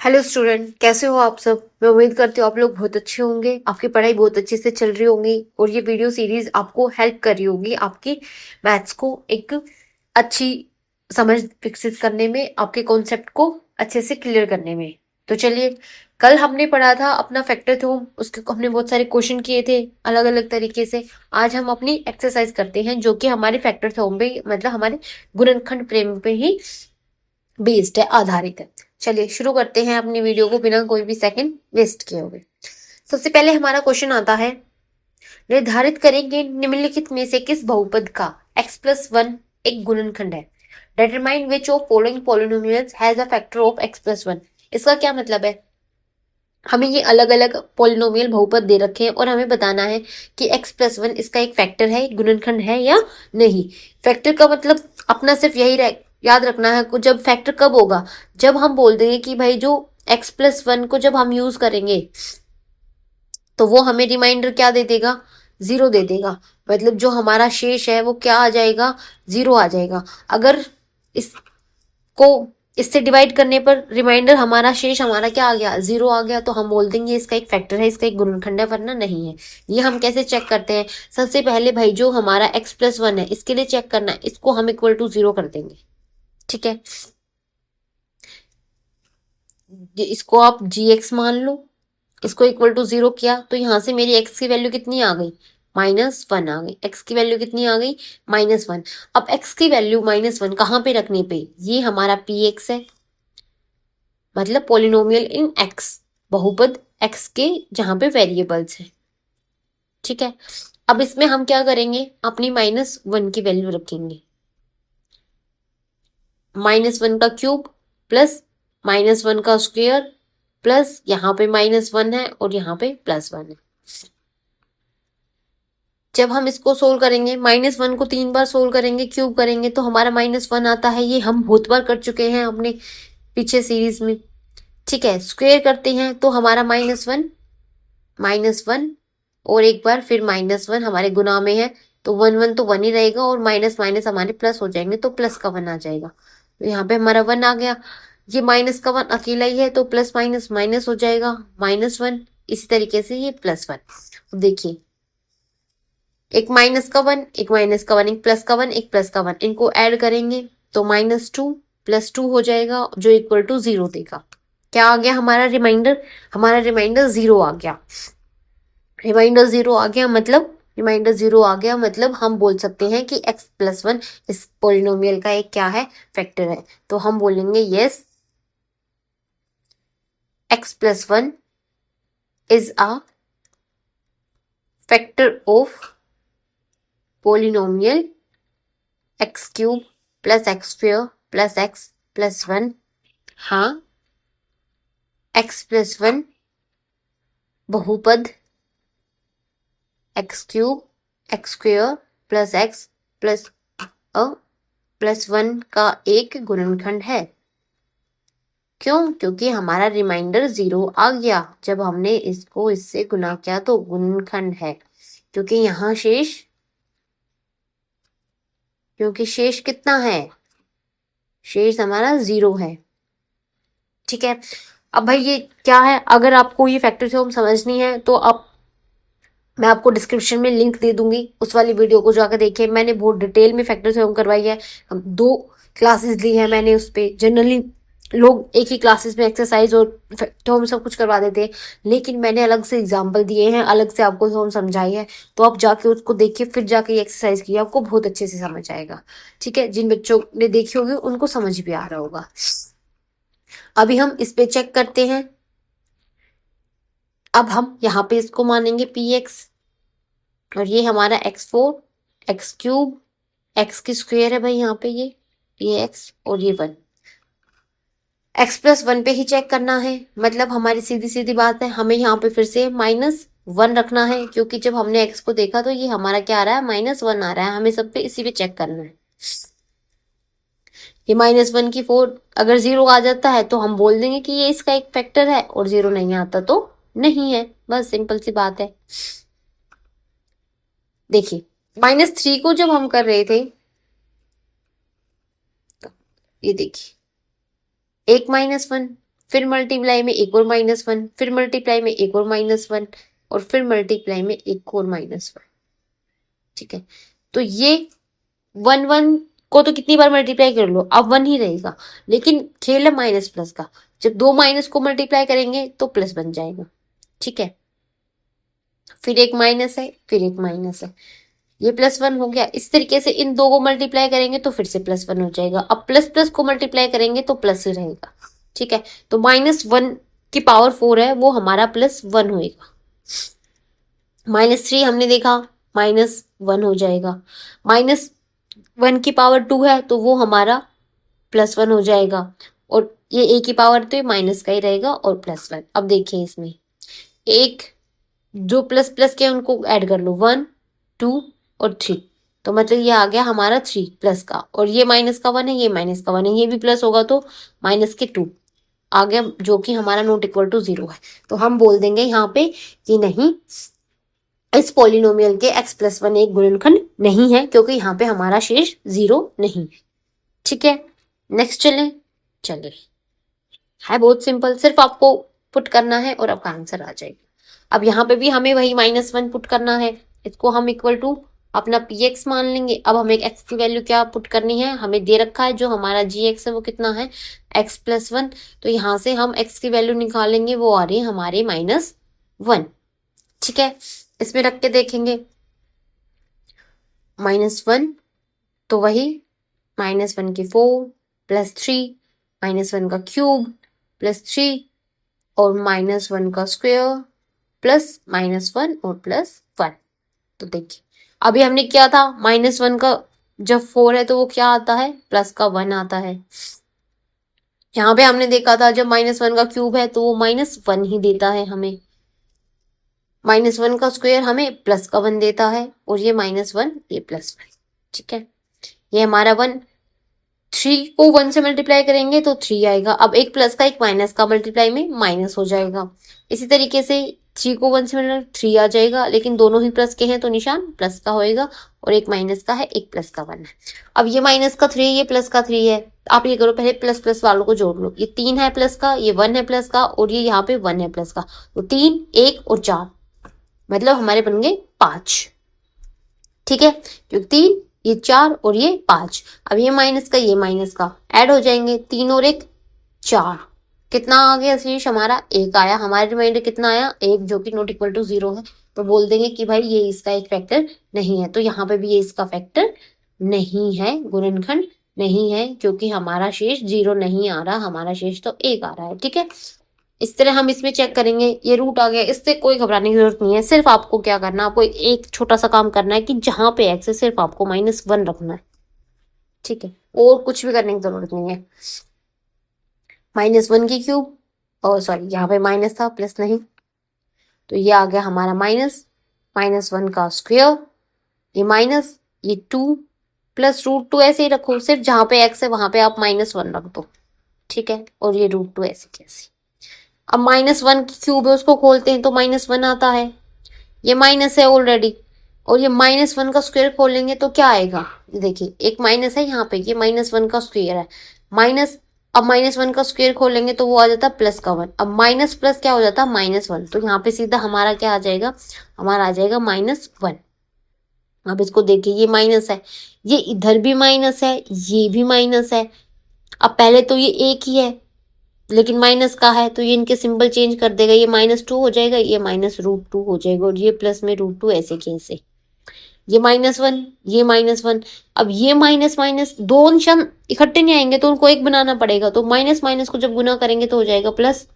Hello student, कैसे हो आप सब। मैं उम्मीद करती हूँ आप लोग बहुत अच्छे होंगे, आपकी पढ़ाई बहुत अच्छे से चल रही होंगी और ये वीडियो सीरीज आपको हेल्प कर रही होगी आपकी मैथ्स को एक अच्छी समझ विकसित करने में, आपके कॉन्सेप्ट को अच्छे से क्लियर करने में। तो चलिए, कल हमने पढ़ा था अपना फैक्टर थ्योरम, उसके हमने बहुत सारे क्वेश्चन किए थे अलग अलग तरीके से। आज हम अपनी एक्सरसाइज करते हैं जो कि हमारे फैक्टर थ्योरम पे, मतलब हमारे गुणनखंड प्रमेय पे ही बेस्ड है, आधारित है। चलिए शुरू करते हैं अपनी वीडियो को बिना कोई भी सेकंड वेस्ट किए हुए। सबसे पहले हमारा क्वेश्चन आता है, निर्धारित करेंगे निम्नलिखित में से किस बहुपद का x+1 एक गुणनखंड है। Determine which of following polynomials has a factor of x+1। इसका क्या मतलब है, हमें ये अलग अलग पॉलिनोमियल बहुपद दे रखे हैं और हमें बताना है कि x+1 इसका एक फैक्टर है, एक गुणनखंड है या नहीं। फैक्टर का मतलब अपना सिर्फ यही याद रखना है, जब फैक्टर कब होगा, जब हम बोल देंगे कि भाई जो x+1 को जब हम यूज करेंगे तो वो हमें रिमाइंडर क्या दे देगा, 0 दे देगा। मतलब जो हमारा शेष है वो क्या आ जाएगा, 0 आ जाएगा। अगर इसको इससे डिवाइड करने पर रिमाइंडर हमारा शेष हमारा क्या आ गया, 0 आ गया, तो हम बोल देंगे इसका एक फैक्टर है, इसका एक गुणनखंड है, वरना नहीं है। ये हम कैसे चेक करते हैं, सबसे पहले भाई जो हमारा x+1 है इसके लिए चेक करना है, इसको हम इक्वल टू 0 कर देंगे। ठीक है, इसको आप gx मान लो, इसको इक्वल टू 0 किया तो यहां से मेरी x की वैल्यू कितनी आ गई, -1 आ गई। x की वैल्यू कितनी आ गई, -1। अब x की वैल्यू -1 कहाँ पे रखने पे, ये हमारा px है, मतलब पोलिनोमियल इन x, बहुपद x के जहां पे वेरिएबल्स है। ठीक है, अब इसमें हम क्या करेंगे, अपनी -1 की वैल्यू रखेंगे, -1 का क्यूब प्लस -1 का स्क्वायर प्लस यहाँ पे -1 है और यहाँ पे +1 है। जब हम इसको सोल्व करेंगे, -1 को 3 बार सोल्व करेंगे, क्यूब करेंगे तो हमारा -1 आता है। ये हम बहुत बार कर चुके हैं अपने पीछे सीरीज में। ठीक है, स्क्वायर करते हैं तो हमारा -1 और एक बार फिर -1 हमारे गुना में है, तो 1 तो 1 ही रहेगा और माइनस माइनस हमारे प्लस हो जाएंगे, तो प्लस का 1 आ जाएगा। तो यहाँ पे हमारा 1 आ गया। ये माइनस का 1 अकेला ही है तो प्लस माइनस माइनस हो जाएगा, -1। इसी तरीके से ये +1। अब देखिए, एक माइनस का 1, एक माइनस का 1, एक प्लस का 1, एक प्लस का 1, इनको ऐड करेंगे तो -2 +2 हो जाएगा जो इक्वल टू 0 देगा। क्या आ गया हमारा रिमाइंडर, हमारा रिमाइंडर 0 आ गया। रिमाइंडर 0 आ गया मतलब, रिमाइंडर 0 आ गया मतलब हम बोल सकते हैं कि x+1 इस पोलिनोमियल का एक क्या है, फैक्टर है। तो हम बोलेंगे yes, x+1 is a factor of polynomial x³ + x² + x + 1। हाँ, x+1 बहुपद x³ x² + x + 1 का एक गुणनखंड है। क्यों, क्योंकि हमारा रिमाइंडर 0 आ गया जब हमने इसको इससे गुना किया, तो गुणनखंड है। क्योंकि यहाँ शेष, क्योंकि शेष कितना है, शेष हमारा 0 है। ठीक है, अब भाई ये क्या है, अगर आपको ये फैक्टर थ्योरम समझनी है तो आप, मैं आपको डिस्क्रिप्शन में लिंक दे दूंगी, उस वाली वीडियो को जाकर देखिए। मैंने बहुत डिटेल में फैक्टर थ्योरम करवाई है, 2 क्लासेस ली है मैंने उस पर। जनरली लोग एक ही क्लासेस में एक्सरसाइज और थ्योरम सब कुछ करवा देते हैं, लेकिन मैंने अलग से एग्जाम्पल दिए हैं, अलग से आपको थ्योरम समझाई है। तो आप जाके उसको देखिए, फिर जाके ये एक्सरसाइज कीजिए, आपको बहुत अच्छे से समझ आएगा। ठीक है, जिन बच्चों ने देखी होगी उनको समझ भी आ रहा होगा। अभी हम इस पे चेक करते हैं। अब हम यहाँ पे इसको मानेंगे px, और ये हमारा x4 x³ x की स्क्वायर है भाई, यहाँ पे ये x और ये 1, x+1 पे ही चेक करना है। मतलब हमारी सीधी सीधी बात है, हमें यहाँ पे फिर से -1 रखना है, क्योंकि जब हमने x को देखा तो ये हमारा क्या आ रहा है, -1 आ रहा है। हमें सब पे इसी पे चेक करना है। ये -1 की 4 अगर 0 आ जाता है तो हम बोल देंगे कि ये इसका एक फैक्टर है, और 0 नहीं आता तो नहीं है। बस सिंपल सी बात है। देखिए, -3 को जब हम कर रहे थे, ये देखिए, एक -1, फिर मल्टीप्लाई में एक और -1, फिर मल्टीप्लाई में एक और -1 और फिर मल्टीप्लाई में एक और -1। ठीक है, तो ये 1 को तो कितनी बार मल्टीप्लाई कर लो, अब 1 ही रहेगा, लेकिन खेल है माइनस प्लस का। जब दो माइनस को मल्टीप्लाई करेंगे तो प्लस बन जाएगा। ठीक है, फिर एक माइनस है, फिर एक माइनस है, ये +1 हो गया। इस तरीके से इन दो को मल्टीप्लाई करेंगे तो फिर से +1 हो जाएगा। अब प्लस प्लस को मल्टीप्लाई करेंगे तो प्लस ही रहेगा। ठीक है, तो -1 की पावर 4 है, वो हमारा +1 होएगा। -3 हमने देखा, -1 हो जाएगा। -1 की पावर 2 है तो वो हमारा +1 हो जाएगा, और ये a की पावर तो ये माइनस का ही रहेगा और +1। अब देखिए इसमें एक जो प्लस प्लस के उनको ऐड कर लो, 1 2 और 3, तो मतलब ये आ गया हमारा 3 प्लस का, और ये -1 है, ये -1 है, ये भी प्लस होगा तो -2 आ गया, जो कि हमारा नॉट इक्वल टू 0 है। तो हम बोल देंगे यहाँ पे कि नहीं, इस पॉलिनोमियल के x+1 एक गुणनखंड नहीं है, क्योंकि यहाँ पे हमारा शेष 0 नहीं है। ठीक है, नेक्स्ट चले है बहुत सिंपल, सिर्फ आपको पुट करना है और आपका आंसर आ जाएगा। अब यहाँ पे भी हमें वही -1 पुट करना है, इसको हम इक्वल टू अपना px मान लेंगे। अब हमें x की वैल्यू क्या पुट करनी है, हमें दे रखा है जो हमारा gx है वो कितना है, x+1, तो यहाँ से हम x की वैल्यू निकालेंगे, वो आ रही है हमारे -1। ठीक है, इसमें रख के देखेंगे, -1 तो वही -1 की 4 +3 -1 का क्यूब +3 और -1 का स्क्वायर प्लस -1 और +1। तो देखिए अभी हमने क्या था, -1 का जब 4 है तो वो क्या आता है, प्लस का 1 आता है। यहाँ पे हमने देखा था जब -1 का क्यूब है तो वो -1 ही देता है हमें, -1 का स्क्वायर हमें प्लस का 1 देता है, और ये -1 ये +1। ठीक है, ये हमारा 1, 3 को 1 से मल्टीप्लाई करेंगे तो 3 आएगा। अब एक प्लस का एक माइनस का मल्टीप्लाई में माइनस हो जाएगा। इसी तरीके से 3 को 1 से मल्टीप्लाई 3 आ जाएगा, लेकिन दोनों ही प्लस के हैं तो निशान प्लस का होएगा, और एक माइनस का है एक प्लस का 1 है। अब ये -3 ये प्लस का 3 है, आप ये करो पहले प्लस प्लस वालों को जोड़ लो, ये 3 है प्लस का, ये 1 है प्लस का, और ये यहाँ पे 1 है प्लस का, तो 3 1 और 4 मतलब हमारे बन गए 5। ठीक है, क्योंकि 3 ये 4 और ये 5, अब ये माइनस का ये माइनस का ऐड हो जाएंगे, 3 और 1 4, कितना आ गया शेष हमारा 1 आया। हमारे रिमाइंडर कितना आया 1, जो कि नॉट इक्वल टू 0 है। तो बोल देंगे कि भाई ये इसका एक फैक्टर नहीं है, तो यहाँ पे भी ये इसका फैक्टर नहीं है, गुणनखंड नहीं है, क्योंकि हमारा शेष 0 नहीं आ रहा, हमारा शेष तो 1 आ रहा है। ठीक है, इस तरह हम इसमें चेक करेंगे, ये रूट आ गया, इससे कोई घबराने की जरूरत नहीं है। सिर्फ आपको क्या करना है, आपको एक छोटा सा काम करना है कि जहां पे x है सिर्फ आपको -1 रखना है। ठीक है, और कुछ भी करने की जरूरत नहीं है। -1 की क्यूब, और सॉरी यहाँ पे माइनस था प्लस नहीं, तो ये आ गया हमारा -1 का स्क्वायर, ये माइनस, ये 2 प्लस √2 ऐसे ही रखो, सिर्फ जहां पे x है वहां पे आप -1 रख दो। ठीक है, और ये √2 ऐसे कैसे। अब -1 की क्यूब है उसको खोलते हैं तो -1 आता है, ये माइनस है ऑलरेडी, और ये -1 का स्क्वायर खोलेंगे तो क्या आएगा, देखिए एक माइनस है यहाँ पे, ये -1 का स्क्वायर है माइनस, अब -1 का स्क्वायर खोलेंगे तो वो आ जाता है प्लस का 1, अब माइनस प्लस क्या हो जाता है -1, तो यहाँ पे सीधा हमारा क्या आ जाएगा, हमारा आ जाएगा -1। अब इसको देखिए ये माइनस है, ये इधर भी माइनस है, ये भी माइनस है। अब पहले तो ये एक ही है लेकिन माइनस का है, तो ये इनके सिंबल चेंज कर देगा, ये -2 हो जाएगा, ये -√2 हो जाएगा, और ये प्लस में √2 ऐसे कैसे, ये -1 ये -1। अब ये माइनस माइनस दो निशान इकट्ठे नहीं आएंगे तो उनको एक बनाना पड़ेगा, तो माइनस माइनस को जब गुना करेंगे तो हो जाएगा प्लस,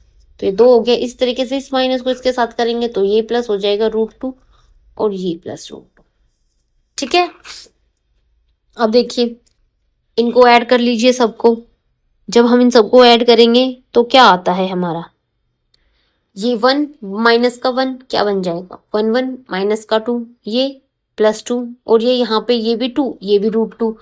तो ये 2 हो गया। इस तरीके से इस माइनस को इसके साथ करेंगे तो ये प्लस हो जाएगा √2 और ये प्लस √2। ठीक है, अब देखिए इनको ऐड कर लीजिए सबको, जब हम इन सबको ऐड करेंगे तो क्या आता है हमारा, ये 1 माइनस का 1 क्या बन जाएगा 1 1 माइनस का 2 ये +2, और ये यहाँ पे ये भी 2 ये भी √2,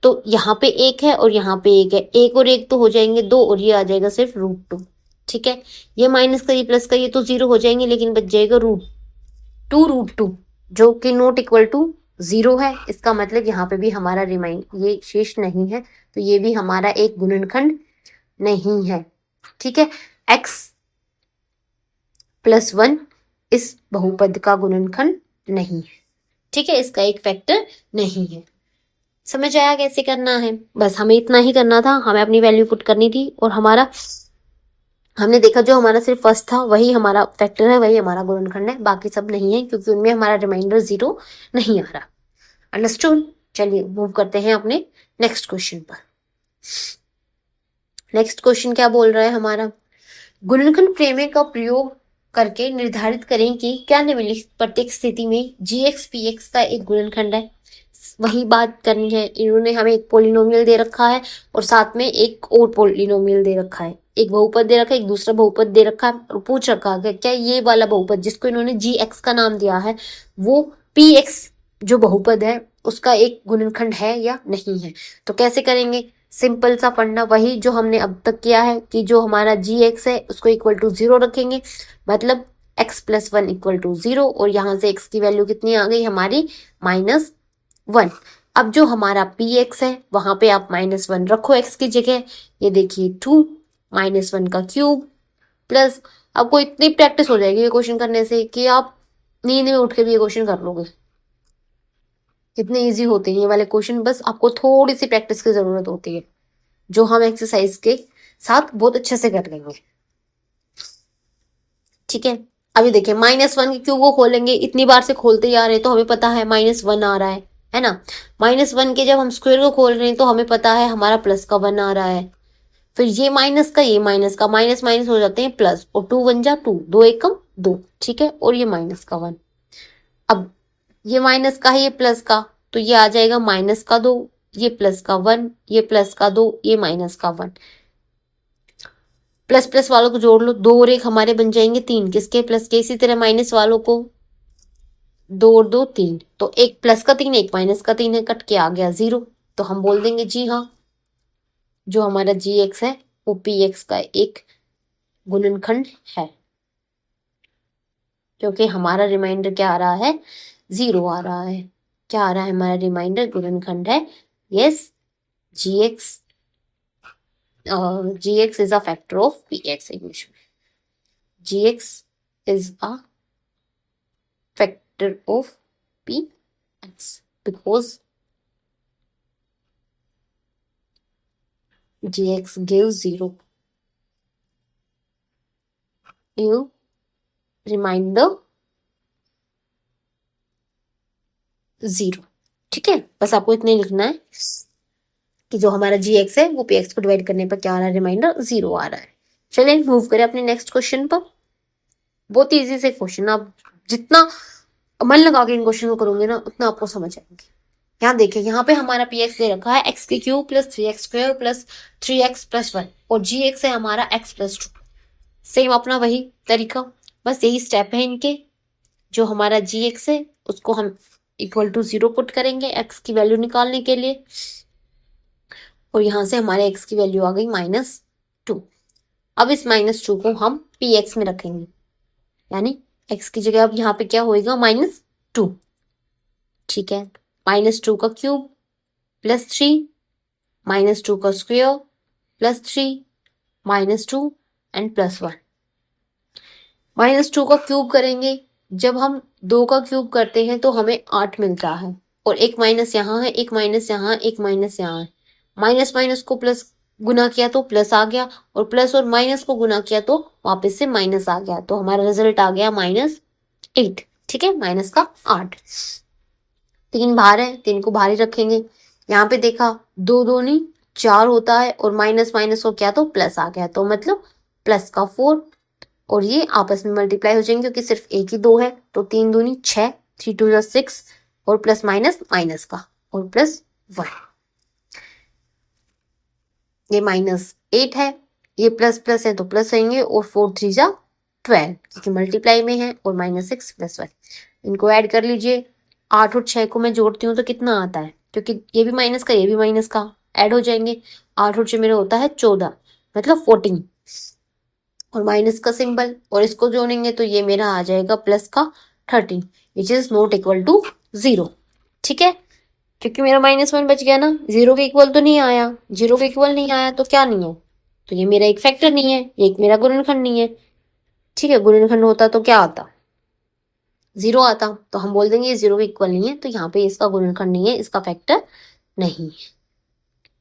तो यहाँ पे 1 है और यहाँ पे 1 है, 1 और 1 तो हो जाएंगे 2 और ये आ जाएगा सिर्फ √2। ठीक है, ये माइनस का ये प्लस का ये तो 0 हो जाएंगे, लेकिन बच जाएगा √2 जो कि नॉट इक्वल टू 0 है। इसका मतलब यहाँ पे भी हमारा ये शेष नहीं है, तो ये भी हमारा एक गुणनखंड नहीं है। ठीक है, x प्लस 1 इस बहुपद का गुणनखंड नहीं है। ठीक है, इसका एक फैक्टर नहीं है। समझ आया कैसे करना है? बस हमें इतना ही करना था, हमें अपनी वैल्यू पुट करनी थी और हमने देखा जो हमारा सिर्फ फर्स्ट था वही हमारा फैक्टर है, वही हमारा गुणनखंड है, बाकी सब नहीं है क्योंकि उनमें हमारा रिमाइंडर 0 नहीं आ रहा। अंडरस्टूड? चलिए मूव करते हैं अपने नेक्स्ट क्वेश्चन पर। नेक्स्ट क्वेश्चन क्या बोल रहा है हमारा, गुणनखंड प्रमेय का प्रयोग करके निर्धारित करें कि क्या निम्नलिखित प्रत्येक स्थिति में gx px का एक गुणनखंड है। वही बात करनी है, इन्होंने हमें एक पोलिनोमियल दे रखा है और साथ में एक और पोलिनोमियल दे रखा है, एक बहुपद दे रखा है, एक दूसरा बहुपद दे रखा है और पूछ रखा है क्या ये वाला बहुपद जिसको इन्होंने gx का नाम दिया है वो px जो बहुपद है उसका एक गुणनखंड है या नहीं है। तो कैसे करेंगे, सिंपल सा पढ़ना, वही जो हमने अब तक किया है कि जो हमारा gx है उसको इक्वल टू 0 रखेंगे, मतलब x प्लस 1 इक्वल टू 0 और यहाँ से x की वैल्यू कितनी आ गई हमारी -1। अब जो हमारा px है वहां पे आप -1 रखो x की जगह, ये देखिए 2 -1 का क्यूब प्लस, आपको इतनी प्रैक्टिस हो जाएगी ये क्वेश्चन करने से कि आप नींद में उठ के भी ये क्वेश्चन कर लोगे। इतने इजी होते हैं ये वाले क्वेश्चन, बस आपको थोड़ी सी प्रैक्टिस की जरूरत होती है जो हम एक्सरसाइज के साथ बहुत अच्छे से कर लेंगे। ठीक है, अभी देखिए -1 के क्यूब को खोलेंगे, इतनी बार से खोलते ही आ रहे हैं तो हमें पता है -1 आ रहा है ना। -1 के जब हम स्क्वायर को खोल रहे हैं तो हमें पता है हमारा प्लस का 1 आ रहा है, फिर ये माइनस का ये माइनस का माइनस माइनस हो जाते हैं प्लस और 2 1 जा 2, 2 1 2। ठीक है, और ये माइनस का 1, अब ये माइनस का है ये प्लस का, तो ये आ जाएगा माइनस का 2, ये प्लस का 1, ये प्लस का 2, ये माइनस का 1। प्लस प्लस वालों को जोड़ लो, 2 और 1 हमारे बन जाएंगे 3 किसके प्लस के, इसी तरह माइनस वालों को 2 और 2 3, तो एक प्लस का 3 एक माइनस का 3 है, कट के आ गया 0। तो हम बोल देंगे जी हाँ, जो हमारा gx है वो px का एक गुणनखंड है, क्योंकि हमारा रिमाइंडर क्या आ रहा है 0 आ रहा है। क्या आ रहा है हमारा रिमाइंडर, गुणनखंड है। Yes, gx is a factor of px English में, gx is a factor of px because gx gives 0, you reminder 0। ठीक है, बस आपको इतने लिखना है कि जो हमारा gx है वो px को डिवाइड करने पर क्या आ रहा है, रिमाइंडर 0 आ रहा है। चलिए मूव करें अपने नेक्स्ट क्वेश्चन पर। बहुत इजी से क्वेश्चन, आप जितना मन लगा के इन क्वेश्चन को करोगे ना उतना आपको समझ आएंगे। यहाँ देखिए, यहाँ पे हमारा px दे रखा है x की cube plus 3x square plus 3x plus 1 और gx है हमारा x प्लस 2। सेम अपना वही तरीका, बस यही स्टेप है इनके। जो हमारा gx है उसको हम इक्वल टू 0 पुट करेंगे x की वैल्यू निकालने के लिए, और यहाँ से हमारे x की वैल्यू आ गई -2। अब इस -2 को हम px में रखेंगे, यानी x की जगह अब यहाँ पे क्या होएगा -2। ठीक है, -2 का क्यूब प्लस 3 -2 का स्क्वायर प्लस 3 -2 एंड प्लस 1। -2 का क्यूब करेंगे, जब हम 2 का क्यूब करते हैं तो हमें 8 मिलता है, और एक माइनस यहाँ है, एक माइनस यहाँ, एक माइनस यहाँ है। माइनस माइनस को प्लस गुना किया तो प्लस आ गया, और प्लस और माइनस को गुना किया तो वापस से माइनस आ गया, तो हमारा रिजल्ट आ गया -8। ठीक है, माइनस का 8। 3 बाहर है, 3 को बाहर ही रखेंगे। यहाँ पे देखा 2 दूनी 4 होता है, और माइनस माइनस को क्या तो प्लस आ गया, तो मतलब प्लस का 4, और ये आपस में मल्टीप्लाई हो जाएंगे क्योंकि सिर्फ एक ही 2 है, तो 3 दूनी 6, 3 2 जा 6, और प्लस माइनस माइनस का और प्लस 1। ये -8 है, ये प्लस प्लस है तो प्लस आएंगे, और 4 3 जा 12 क्योंकि मल्टीप्लाई में है, और -6 प्लस 1। इनको ऐड कर लीजिए, 8 और 6 को मैं जोड़ती हूँ तो कितना आता है, क्योंकि ये भी माइनस का ये भी माइनस का ऐड हो जाएंगे। 8 और 6 मेरा होता है 14, मतलब 14, और माइनस का सिंबल, और इसको जोड़ेंगे तो ये मेरा आ जाएगा प्लस का 13 which is not equal to 0। ठीक है, क्योंकि मेरा -1 बच गया ना, 0 के इक्वल तो नहीं आया, 0 के इक्वल नहीं आया तो क्या नहीं है, तो ये मेरा एक फैक्टर नहीं है, ये एक मेरा गुणनखंड नहीं है। ठीक है, गुणनखंड होता तो क्या आता, 0 आता, तो हम बोल देंगे ये 0 के इक्वल नहीं है, तो यहाँ पे इसका गुणनखंड नहीं है, इसका फैक्टर नहीं है।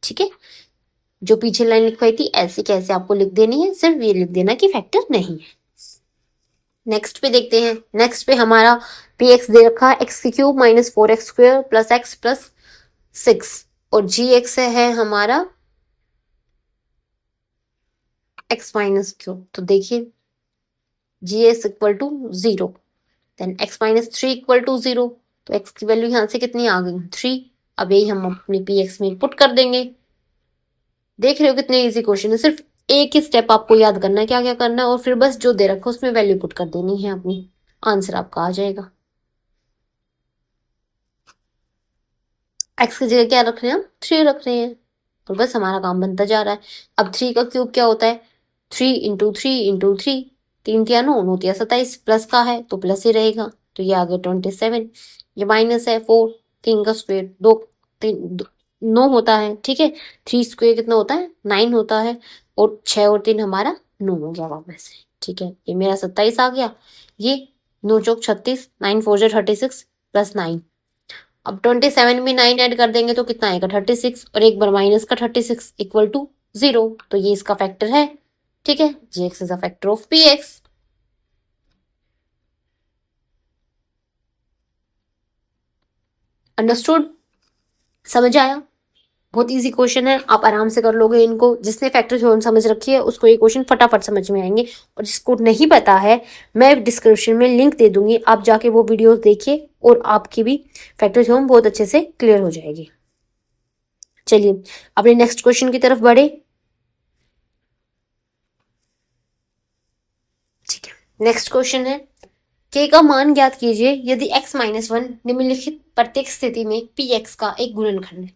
ठीक है, जो पीछे लाइन लिखवाई थी ऐसे कैसे आपको लिख देनी है, सिर्फ ये लिख देना कि फैक्टर नहीं है। नेक्स्ट पे देखते हैं। नेक्स्ट पे हमारा पी एक्स दे रखा है एक्स की cube minus 4x square plus x plus 6 और जी एक्स है हमारा x माइनस क्यूब। तो देखिए g x equal to 0, then x minus 3 equal to 0, तो x की वैल्यू यहाँ से कितनी आ गई 3। अब यही हम अपने पी एक्स में पुट कर देंगे। देख रहे हो कितने इजी क्वेश्चन है, सिर्फ एक ही स्टेप आपको याद करना है क्या क्या करना है, और फिर बस जो दे रखा है उसमें वैल्यू पुट कर देनी है अपनी, आंसर आपका आ जाएगा। एक्स की जगह क्या रख रहे हैं हम, 3 रख रहे हैं, और बस हमारा काम बनता जा रहा है। अब 3 का क्यूब क्या होता है, 3 इंटू 3 इंटू 3, 3 तिया 9, 9 तिया 27, प्लस का है तो प्लस ही रहेगा, तो ये आ गया 27। ये माइनस है 4, 3 का स्क्वेयर 2, 3 9 होता है। ठीक है, 3 स्क्वेयर कितना होता है 9 होता है, और 6 और 3 हमारा 9 हो गया वापस। ठीक है, ये मेरा 27 आ गया, ये 9 चौक 36, 9 4 36 प्लस 9। अब 27 में 9 ऐड कर देंगे तो कितना आएगा 36, और एक बार माइनस का 36 इक्वल टू 0, तो ये इसका फैक्टर है। ठीक है, g x is a factor of p x. Understood, समझ आया? बहुत इजी क्वेश्चन है, आप आराम से कर लोगे इनको। जिसने फैक्टर थ्योरम समझ रखी है उसको ये क्वेश्चन फटाफट समझ में आएंगे, और जिसको नहीं पता है मैं डिस्क्रिप्शन में लिंक दे दूंगी, आप जाके वो वीडियोस देखिए और आपकी भी फैक्टर थ्योरम बहुत अच्छे से क्लियर हो जाएगी। चलिए अपने नेक्स्ट क्वेश्चन की तरफ बढ़े। ठीक है, नेक्स्ट क्वेश्चन है k का मान ज्ञात कीजिए यदि x माइनस 1 निम्नलिखित प्रत्येक स्थिति में px का एक गुणनखंड है।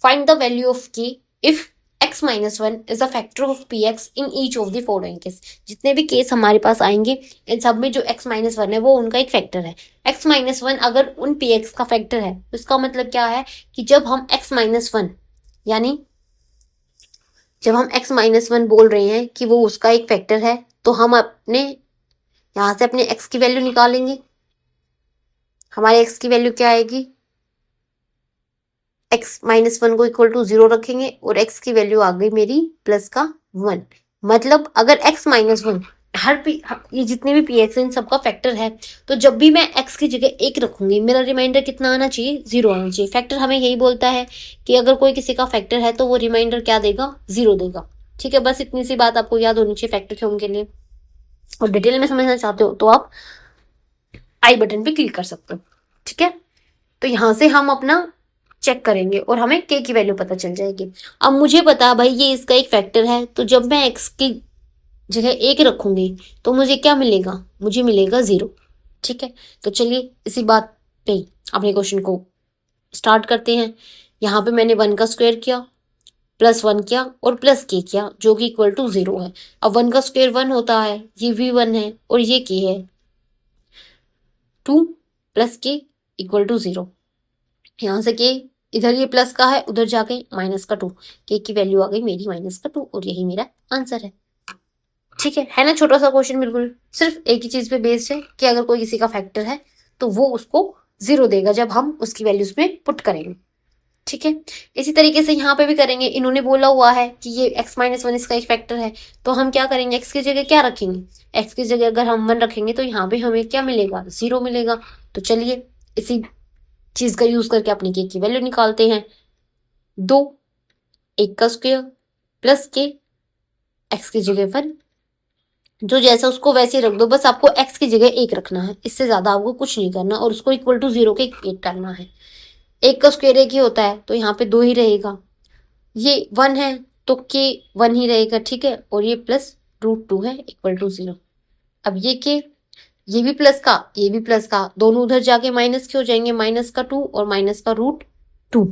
Find the value of k if x minus 1 is a factor of px in each of the following case. जितने भी केस हमारे पास आएंगे इन सब में जो x माइनस 1 है वो उनका एक फैक्टर है। x माइनस 1 अगर उन px का फैक्टर है तो इसका मतलब क्या है कि जब हम x माइनस 1 यानी जब हम x माइनस 1 बोल रहे हैं कि वो उसका एक फैक्टर है, तो हम अपने यहां से अपने x की वैल्यू निकालेंगे। हमारे x की वैल्यू क्या आएगी, x माइनस 1 को इक्वल टू 0 रखेंगे और x की वैल्यू आ गई मेरी प्लस का 1। मतलब अगर x माइनस 1 ये जितने भी पी एक्स इन सबका फैक्टर है, तो जब भी मैं x की जगह 1 रखूंगी मेरा रिमाइंडर कितना आना चाहिए 0 आना चाहिए। फैक्टर हमें यही बोलता है कि अगर कोई किसी का फैक्टर है तो वो रिमाइंडर क्या देगा 0 देगा। ठीक है, बस इतनी सी बात आपको याद होनी चाहिए फैक्टर थ्योरम के लिए। और डिटेल में समझना चाहते हो तो आप आई बटन पे क्लिक कर सकते हो। ठीक है, तो यहां से हम अपना चेक करेंगे और हमें k की वैल्यू पता चल जाएगी। अब मुझे पता भाई ये इसका एक फैक्टर है, तो जब मैं x की जगह 1 रखूंगी तो मुझे क्या मिलेगा, मुझे मिलेगा 0। ठीक है, तो चलिए इसी बात पे अपने क्वेश्चन को स्टार्ट करते हैं। यहाँ पे मैंने 1 का स्क्वायर किया, प्लस 1 किया और प्लस k किया जो कि इक्वल टू 0 है। अब 1 का स्क्वायर 1 होता है, ये भी 1 है और ये k है, 2 प्लस k इक्वल टू 0। यहाँ से k इधर ये प्लस का है, उधर जाके माइनस का 2, k की वैल्यू आ गई मेरी माइनस का 2 और यही मेरा आंसर है। ठीक है ना, छोटा सा क्वेश्चन, बिल्कुल सिर्फ एक ही चीज पे बेस्ड है कि अगर कोई किसी का फैक्टर है तो वो उसको 0 देगा जब हम उसकी वैल्यूज में पुट करेंगे। ठीक है, इसी तरीके से यहाँ पे भी करेंगे। इन्होंने बोला हुआ है कि ये x माइनस 1 इसका एक फैक्टर है, तो हम क्या करेंगे x की जगह क्या रखेंगे, x की जगह अगर हम 1 रखेंगे तो यहाँ पे हमें क्या मिलेगा 0 मिलेगा। तो चलिए इसी चीज का यूज करके अपनी k की वैल्यू निकालते हैं। 2 1 का स्क्वायर प्लस k x की जगह 1, जो जैसा उसको वैसे रख दो, बस आपको x की जगह 1 रखना है, इससे ज्यादा आपको कुछ नहीं करना और उसको इक्वल टू 0 के इक्वेट करना है। 1 का स्क्वायर 1 ही होता है तो यहाँ पे 2 ही रहेगा, ये 1 है तो k 1 ही रहेगा। ठीक है, और ये प्लस √2 है इक्वल टू 0। अब ये k, ये भी प्लस का ये भी प्लस का, दोनों उधर जाके माइनस के हो जाएंगे, माइनस का 2 और माइनस का √2।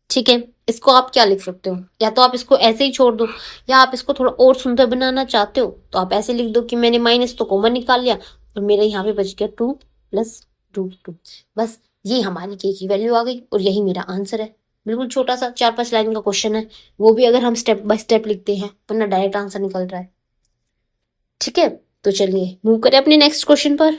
ठीक है, इसको आप क्या लिख सकते हो, या तो आप इसको ऐसे ही छोड़ दो, या आप इसको थोड़ा और सुंदर बनाना चाहते हो तो आप ऐसे लिख दो कि मैंने माइनस तो कॉमन निकाल लिया और मेरा यहाँ पे बच गया 2 प्लस √2। बस ये हमारी k की वैल्यू आ गई और यही मेरा आंसर है। बिल्कुल छोटा सा 4-5 लाइन का क्वेश्चन है, वो भी अगर हम स्टेप बाय स्टेप लिखते हैं, वरना डायरेक्ट आंसर निकल रहा है। ठीक है, तो चलिए मूव करें अपने नेक्स्ट क्वेश्चन पर।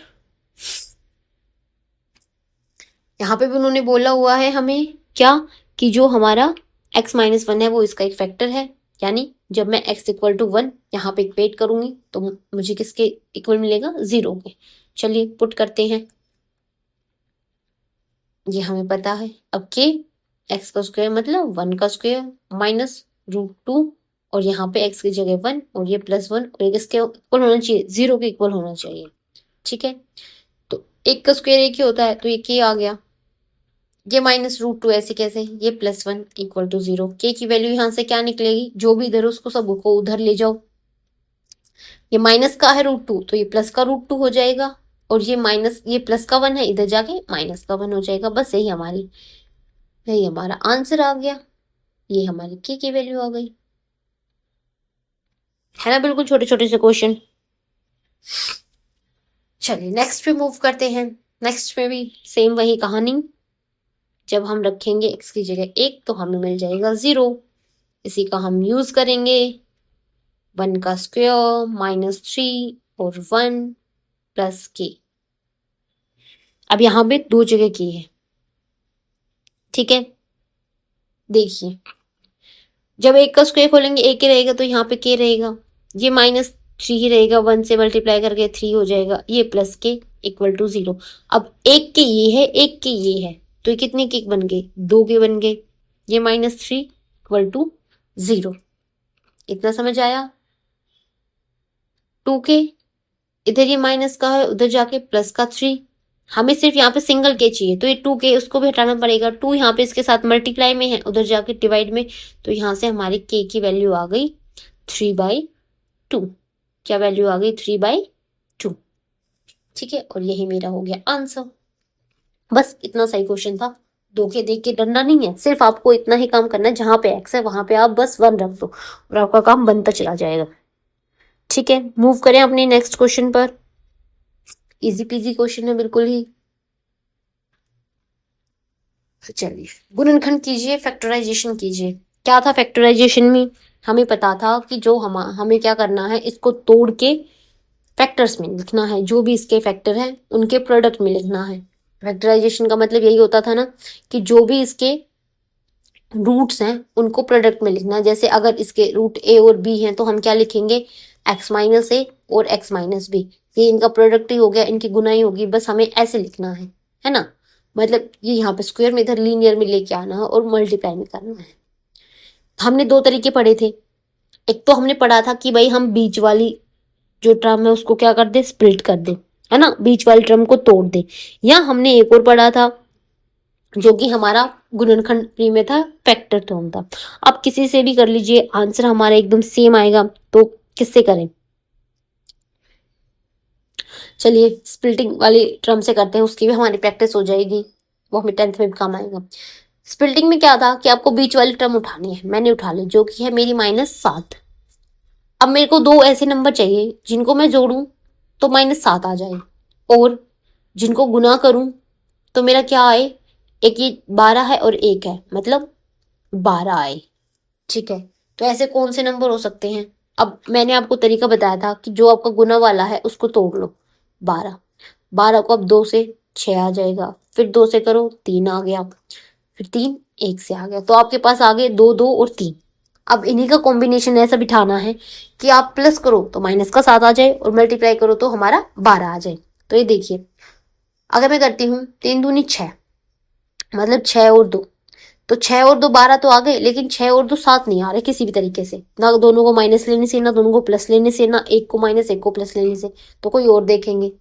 यहाँ पे भी उन्होंने बोला हुआ है हमें क्या, कि जो हमारा x-1 है वो इसका एक फैक्टर है, यानी जब मैं x इक्वल टू 1 यहाँ पे इक्वेट करूंगी तो मुझे किसके इक्वल मिलेगा, 0 के। चलिए पुट करते हैं, ये हमें पता है। अब के x का स्क्वायर मतलब 1 का स्क्वायर माइनस √2, और यहाँ पे x की जगह 1 और ये +1, और ये किसके इक्वल होना चाहिए, 0 के इक्वल होना चाहिए। ठीक है, तो 1 का स्क्वायर 1 ही होता है, तो ये के आ गया। ये -√2 ऐसे कैसे, ये +1 इक्वल टू 0। के की वैल्यू यहाँ से क्या निकलेगी, जो भी इधर उसको सबको उधर ले जाओ। ये माइनस का है √2, तो ये प्लस का √2 हो जाएगा, और ये माइनस, ये प्लस का 1 है, इधर जाके माइनस का 1 हो जाएगा। बस यही हमारा आंसर आ गया। ये हमारी के की वैल्यू आ गई, है ना, बिल्कुल छोटे छोटे से क्वेश्चन। चलिए नेक्स्ट पे मूव करते हैं। नेक्स्ट में भी सेम वही कहानी, जब हम रखेंगे x की जगह 1 तो हमें मिल जाएगा 0। इसी का हम यूज करेंगे, 1 का स्क्वायर -3 और 1 प्लस के। अब यहाँ पे 2 जगह के है, ठीक है। देखिए जब 1 का स्क्वायर खोलेंगे 1 ही रहेगा, तो यहाँ पे के रहेगा, ये -3 ही रहेगा, 1 से मल्टीप्लाई करके 3 हो जाएगा, ये प्लस के इक्वल टू 0। अब 1 के ये है, 1 के ये है, तो ये कितने के बन गए, 2 के बन गए। ये -3 इक्वल टू 0, इतना समझ आया। 2 के इधर ये माइनस का है, उधर जाके प्लस का 3। हमें सिर्फ यहाँ पे सिंगल के चाहिए, तो ये 2 के उसको भी हटाना पड़ेगा। 2 यहाँ पे इसके साथ मल्टीप्लाई में है, उधर जाके डिवाइड में, तो यहाँ से हमारी के की वैल्यू आ गई 3/2। क्या वैल्यू आ गई, 3/2। ठीक है, और यही मेरा हो गया आंसर। बस इतना सही क्वेश्चन था, 2 के देख के डरना नहीं है, सिर्फ आपको इतना ही काम करना है, जहां पे x है वहां पे आप बस 1 रख दो और आपका काम बनता चला जाएगा। ठीक है, मूव करें अपने नेक्स्ट क्वेश्चन पर। इजी पीजी क्वेश्चन है बिल्कुल ही। चलिए गुणनखंड कीजिए, फैक्टराइजेशन कीजिए। क्या था फैक्टराइजेशन में, हमें पता था कि जो हमें क्या करना है, इसको तोड़ के फैक्टर्स में लिखना है, जो भी इसके फैक्टर हैं उनके प्रोडक्ट में लिखना है। फैक्टराइजेशन का मतलब यही होता था ना, कि जो भी इसके रूट्स हैं उनको प्रोडक्ट में लिखना है। जैसे अगर इसके रूट a और b हैं तो हम क्या लिखेंगे, x-a और x-b, ये इनका प्रोडक्ट ही हो गया, इनकी गुनाई होगी, बस हमें ऐसे लिखना है ना। मतलब ये यहाँ पे स्क्वायर में इधर लीनियर में लेके आना है और मल्टीप्लाई में करना है। हमने 2 तरीके पढ़े थे। एक तो हमने पढ़ा था कि भाई हम बीच वाली जो टर्म है उसको क्या कर दे, स्प्लिट कर दे, है ना, बीच वाली टर्म को तोड़ दे। या हमने एक और पढ़ा था जो कि हमारा गुणनखंड प्री में था, फैक्टर टर्म था। आप किसी से भी कर लीजिए, आंसर हमारा एकदम सेम आएगा। तो किससे करें, चलिए स्प्लिटिंग वाली टर्म से करते हैं, उसकी भी हमारी प्रैक्टिस हो जाएगी, वो हमें 10th में भी काम आएगा। स्प्लिटिंग में क्या था कि आपको बीच वाली टर्म उठानी है, मैंने उठा ली, जो कि है मेरी -7। अब मेरे को 2 ऐसे नंबर चाहिए जिनको मैं जोड़ूं तो -7 आ जाए, और जिनको गुना करूं तो मेरा क्या आए, एक ये 12 है और 1 है, मतलब 12 आए। ठीक है, तो ऐसे कौन से नंबर हो सकते हैं। अब मैंने आपको तरीका बताया था कि जो आपका गुना वाला है उसको तोड़ लो, 12 को अब 2 से 6 आ जाएगा, फिर 2 से करो 3 आ गया, फिर 3 1 से आ गया, तो आपके पास आ गए 2 2 और 3। अब इन्हीं का कॉम्बिनेशन ऐसा बिठाना है कि आप प्लस करो तो -7 आ जाए, और मल्टीप्लाई करो तो हमारा 12 आ जाए। तो ये देखिए, अगर मैं करती हूँ 3 दूनी 6, मतलब 6 और 2, तो 6 और 2 12 तो आ गए, लेकिन 6 और 2 7 नहीं आ रहे किसी भी तरीके से, ना दोनों को माइनस लेने से, ना दोनों को प्लस लेने से, ना एक को माइनस एक को प्लस लेने से। तो कोई और देखेंगे,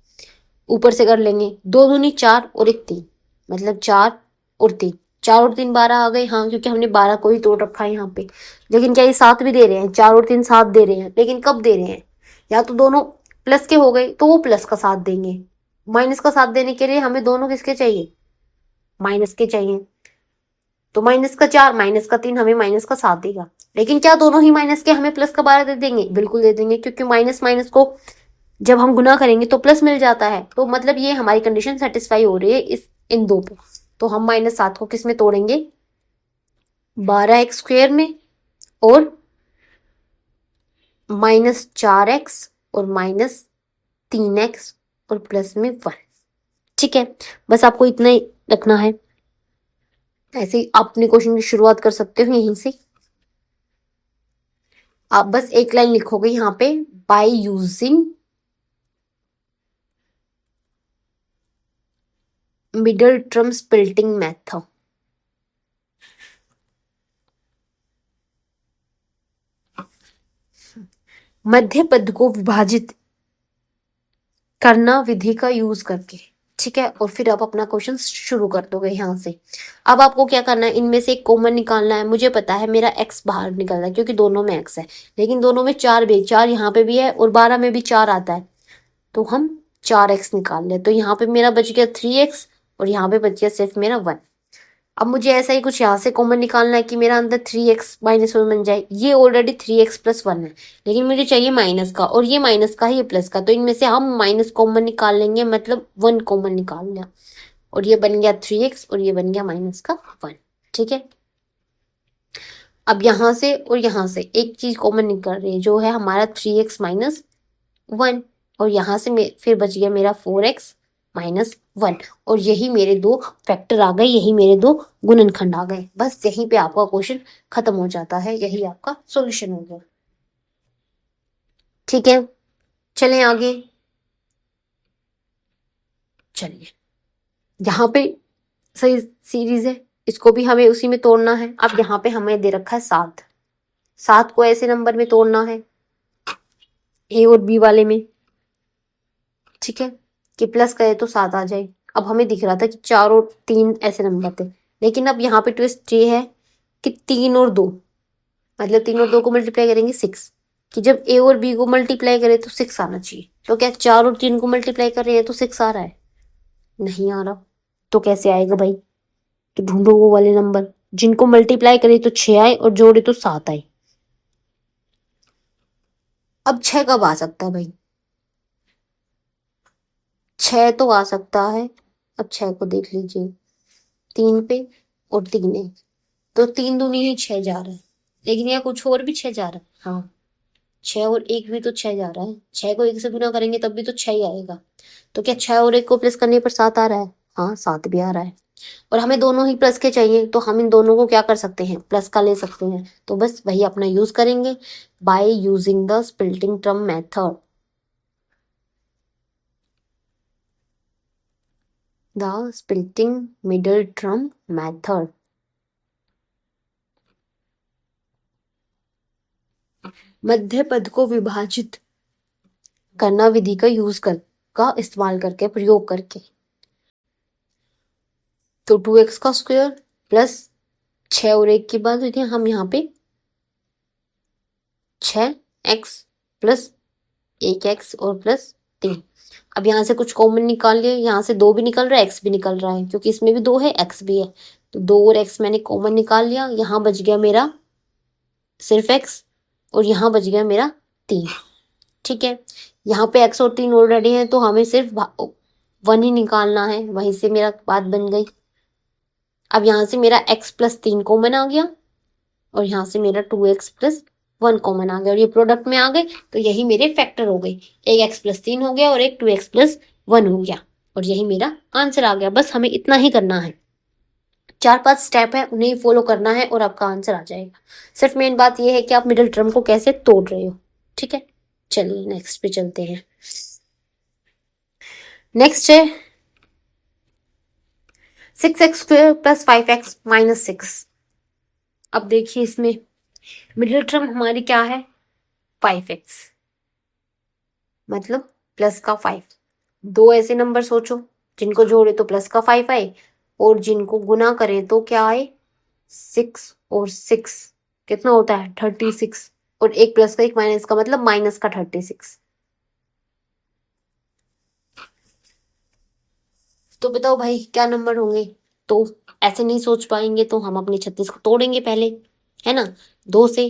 ऊपर से कर लेंगे, 2 दूनी 4 और 1 3, मतलब 4 और 3, 4 और 3 12 आ गए। हाँ, क्योंकि हमने 12 को ही तोड़ रखा है यहाँ पे। लेकिन क्या ये 7 भी दे रहे हैं, 4 और 3 7 दे रहे हैं, लेकिन कब दे रहे हैं, या तो दोनों प्लस के हो गए तो वो प्लस का 7 देंगे, माइनस का 7 देने के लिए हमें दोनों किसके चाहिए, माइनस के चाहिए। तो -4 -3 हमें -7 देगा। लेकिन क्या दोनों ही माइनस के हमें प्लस का 12 दे देंगे, बिल्कुल दे देंगे, क्योंकि माइनस माइनस को जब हम गुना करेंगे तो प्लस मिल जाता है। तो मतलब ये हमारी कंडीशन सेटिस्फाई हो रही है इन 2 पे। तो हम -7 को किस में तोड़ेंगे, 12x² में और -4x और -3x और प्लस में 1। ठीक है, बस आपको इतना ही रखना है। ऐसे ही आप अपने क्वेश्चन की शुरुआत कर सकते हो यहीं से। आप बस एक लाइन लिखोगे यहाँ पे, by using middle term splitting method. मध्य पद को विभाजित करना विधि का यूज करके। ठीक है, और फिर आप अपना क्वेश्चन शुरू कर दोगे यहाँ से। अब आपको क्या करना है, इनमें से एक कॉमन निकालना है। मुझे पता है मेरा x बाहर निकल रहा है क्योंकि दोनों में x है, लेकिन दोनों में 4 भी, 4 यहाँ पे भी है और 12 में भी 4 आता है, तो हम 4x निकाल ले। तो यहाँ पे मेरा बच गया 3x और यहाँ पे बच गया सिर्फ मेरा 1। अब मुझे ऐसा ही कुछ यहाँ से कॉमन निकालना है कि मेरा अंदर 3x -1 बन जाए। ये ऑलरेडी 3x + 1 है, लेकिन मुझे चाहिए माइनस का, और ये माइनस का है, ये प्लस का, तो इनमें से हम माइनस कॉमन निकाल लेंगे, मतलब 1 कॉमन निकाल लिया, और ये बन गया 3x और ये बन गया -1। ठीक है, अब यहाँ से और यहाँ से एक चीज कॉमन निकल रही है, जो है हमारा 3x - 1, और यहाँ से फिर बच गया मेरा 4x -1, और यही मेरे दो फैक्टर आ गए, यही मेरे दो गुणनखंड आ गए। बस यहीं पे आपका क्वेश्चन खत्म हो जाता है, यही आपका सॉल्यूशन हो गया। ठीक है, चलें आगे। चलिए, यहाँ पे सही सीरीज है, इसको भी हमें उसी में तोड़ना है। अब यहाँ पे हमें दे रखा है 7, 7 को ऐसे नंबर में तोड़ना है ए और बी वाले में। ठीक है, कि प्लस करे तो 7 आ जाए। अब हमें दिख रहा था कि 4 और 3 ऐसे नंबर थे, लेकिन अब यहाँ पे ट्विस्ट ये है कि 3 और 2, मतलब 3 और 2 को मल्टीप्लाई करेंगे 6, कि जब ए और बी को मल्टीप्लाई करें तो 6 आना चाहिए। तो क्या 4 और 3 को मल्टीप्लाई कर रहे हैं तो 6 आ रहा है? नहीं आ रहा, तो कैसे आएगा भाई? तो ढूंढो वो वाले नंबर जिनको मल्टीप्लाई करे तो 6 आए और जोड़े तो 7 आए। अब 6 कब आ सकता है भाई? 6 तो आ सकता है। अब 6 को देख लीजिए, 3 पे और 3 है, तो 3 दूनी ही 6 जा रहा है, लेकिन यहाँ कुछ और भी 6 जा रहा है। हाँ, 6 और 1 भी तो 6 जा रहा है, 6 को 1 से गुना करेंगे तब भी तो 6 ही आएगा। तो क्या 6 और 1 को प्लस करने पर 7 आ रहा है? हाँ, 7 भी आ रहा है, और हमें दोनों ही प्लस के चाहिए, तो हम इन दोनों को क्या कर सकते हैं, प्लस का ले सकते हैं। तो बस वही अपना यूज करेंगे, by using the splitting term method. The splitting middle term method. मध्य पद को विभाजित करना विधि का यूज कर का इस्तेमाल करके, प्रयोग करके। तो 2x का स्क्वायर प्लस 6 और 1 की बात हुई थी, हम यहाँ पे 6x प्लस 1x और प्लस 3। अब यहाँ से कुछ कॉमन निकाल लिए, यहाँ से 2 भी निकल रहा है, x भी निकल रहा है, क्योंकि इसमें भी 2 है, x भी है, तो 2 और x मैंने कॉमन निकाल लिया। यहाँ बच गया मेरा सिर्फ x, और यहाँ बच गया मेरा 3। ठीक है, यहाँ पे x और 3 ऑलरेडी है, तो हमें सिर्फ 1 ही निकालना है, वहीं से मेरा बात बन गई। अब यहाँ से मेरा x + 3 कॉमन आ गया, और यहाँ से मेरा 2x + 1 कॉमन आ गया, और ये प्रोडक्ट में आ गए, तो यही मेरे फैक्टर हो गए। एक x + 3 हो गया और एक 2x + 1 हो गया, और यही मेरा आंसर आ गया। बस हमें इतना ही करना है, 4-5 स्टेप है, उन्हें फॉलो करना है और आपका आंसर आ जाएगा। सिर्फ मेन बात यह है कि आप मिडिल टर्म को कैसे तोड़ रहे हो। ठीक है, चलिए नेक्स्ट पे चलते हैं। नेक्स्ट है 6x² + 5x - 6। अब देखिए, इसमें मिडिल टर्म हमारी क्या है, 5x, मतलब प्लस का 5। दो ऐसे नंबर सोचो जिनको जोड़े तो प्लस का 5 आए, और जिनको गुना करें तो क्या आए, 6 और 6 कितना होता है, 36, और एक प्लस का एक माइनस का, मतलब माइनस का 36। तो बताओ भाई क्या नंबर होंगे? तो ऐसे नहीं सोच पाएंगे, तो हम अपने 36 को तोड़ेंगे पहले, है ना, 2 से,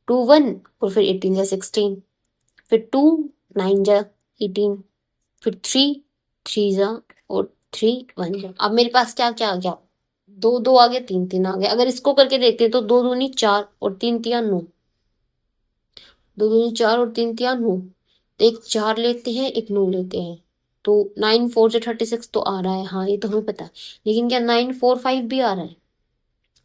2 1, और फिर 18 या 16, फिर 2 9 जा 18, फिर 3 3 जा, और 3 1 जा। अब मेरे पास क्या क्या आ गया, दो दो आ गया, तीन तीन आ गया। अगर इसको करके देखते हैं तो दो दूनी चार और तीन तिया नौ, दो दूनी चार और तीन तिया नौ। तो एक चार लेते हैं, एक नौ लेते हैं, तो 9 4 से 36 तो आ रहा है। हाँ ये तो हमें पता है, लेकिन क्या 9 4 5 भी आ रहा है?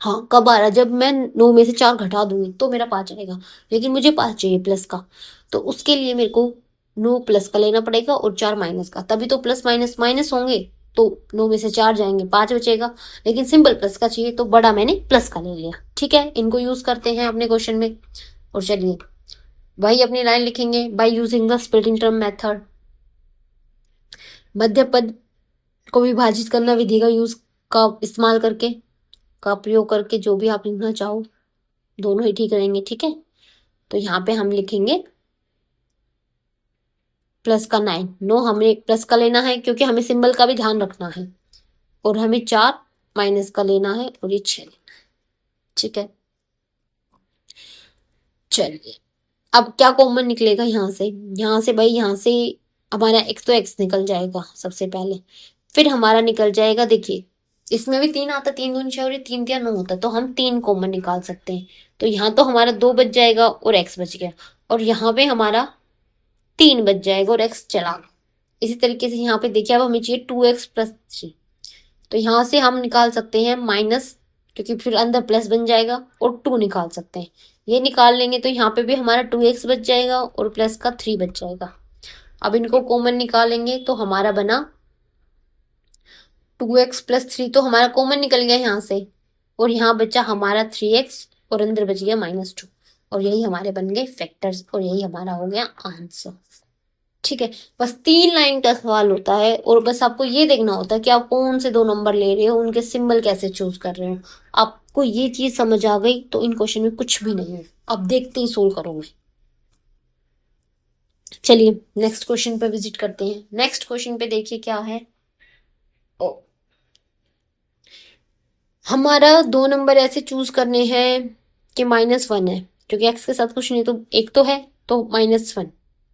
हाँ कब आ रहा है? जब मैं नौ में से चार घटा दूंगी तो मेरा पाँच आएगा, लेकिन मुझे पाँच चाहिए प्लस का। तो उसके लिए मेरे को नौ प्लस का लेना पड़ेगा और चार माइनस का, तभी तो प्लस माइनस माइनस होंगे। तो नौ में से चार जाएंगे, पाँच बचेगा, लेकिन सिंपल प्लस का चाहिए तो बड़ा मैंने प्लस का ले लिया। ठीक है, इनको यूज करते हैं अपने क्वेश्चन में। और चलिए वही अपनी लाइन लिखेंगे, by using the splitting term method. मध्य पद को विभाजित करना विधि का यूज का इस्तेमाल करके, का प्रयोग करके, जो भी आप लिखना चाहो दोनों ही ठीक रहेंगे। ठीक है, तो यहाँ पे हम लिखेंगे प्लस का 9, नो हमें प्लस का लेना है क्योंकि हमें सिंबल का भी ध्यान रखना है, और हमें चार माइनस का लेना है और ये 6 लेना है। ठीक है, चलिए अब क्या कॉमन निकलेगा यहाँ से? यहाँ से भाई, यहाँ से हमारा x तो x निकल जाएगा सबसे पहले, फिर हमारा निकल जाएगा, देखिए इसमें भी तीन आता, तीन दूनी छह और ये तीन तिया नौ होता, तो हम तीन कॉमन निकाल सकते हैं। तो यहाँ तो हमारा दो बच जाएगा और x बच गया, और यहाँ पे हमारा तीन बच जाएगा और x चला गया। इसी तरीके से यहाँ पे देखिए, अब हमें चाहिए 2x+3, तो यहाँ से हम निकाल सकते हैं माइनस, क्योंकि फिर अंदर प्लस बन जाएगा, और 2 निकाल सकते हैं। ये निकाल लेंगे तो यहाँ पे भी हमारा 2x बच जाएगा और प्लस का 3 बच जाएगा। अब इनको कॉमन निकालेंगे तो हमारा बना 2x+3, तो हमारा कॉमन निकल गया यहाँ से, और यहाँ बचा हमारा 3x और अंदर बच गया -2, और यही हमारे बन गए फैक्टर्स, और यही हमारा हो गया आंसर। ठीक है, बस 3 लाइन का सवाल होता है, और बस आपको ये देखना होता है कि आप कौन से दो नंबर ले रहे हो, उनके सिंबल कैसे चूज कर रहे हो। आपको ये चीज समझ आ गई तो इन क्वेश्चन में कुछ भी नहीं है, अब देखते ही सोल्व करोगे। चलिए नेक्स्ट क्वेश्चन पे विजिट करते हैं। नेक्स्ट क्वेश्चन पे देखिए क्या है। हमारा दो नंबर ऐसे चूज करने हैं कि -1 है, क्योंकि x के साथ कुछ नहीं, तो एक तो है तो -1,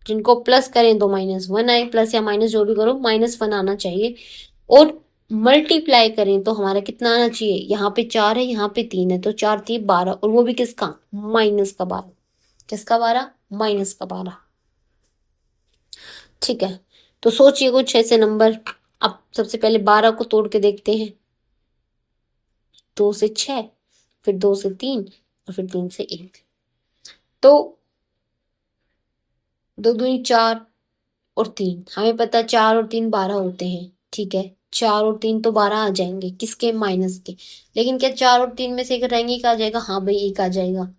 जिनको प्लस करें तो -1 आए, प्लस या माइनस जो भी करो -1 आना चाहिए। और मल्टीप्लाई करें तो हमारा कितना आना चाहिए? यहाँ पे 4 है, यहाँ पे 3 है, तो 4 3 12, और वो भी किसका? माइनस का 12। किसका 12? माइनस का 12। ठीक है, तो सोचिए कुछ ऐसे नंबर। अब सबसे पहले 12 को तोड़ के देखते हैं। 2 से 6, फिर 2 से 3, और फिर 3 से 1, तो 2 दूनी 4 और 3, हमें पता 4 और 3 12 होते हैं। ठीक है, 4 और 3 तो 12 आ जाएंगे, किसके? माइनस के। लेकिन क्या 4 और 3 में से एक रहेंगे, एक आ जाएगा? हाँ भाई एक आ जाएगा।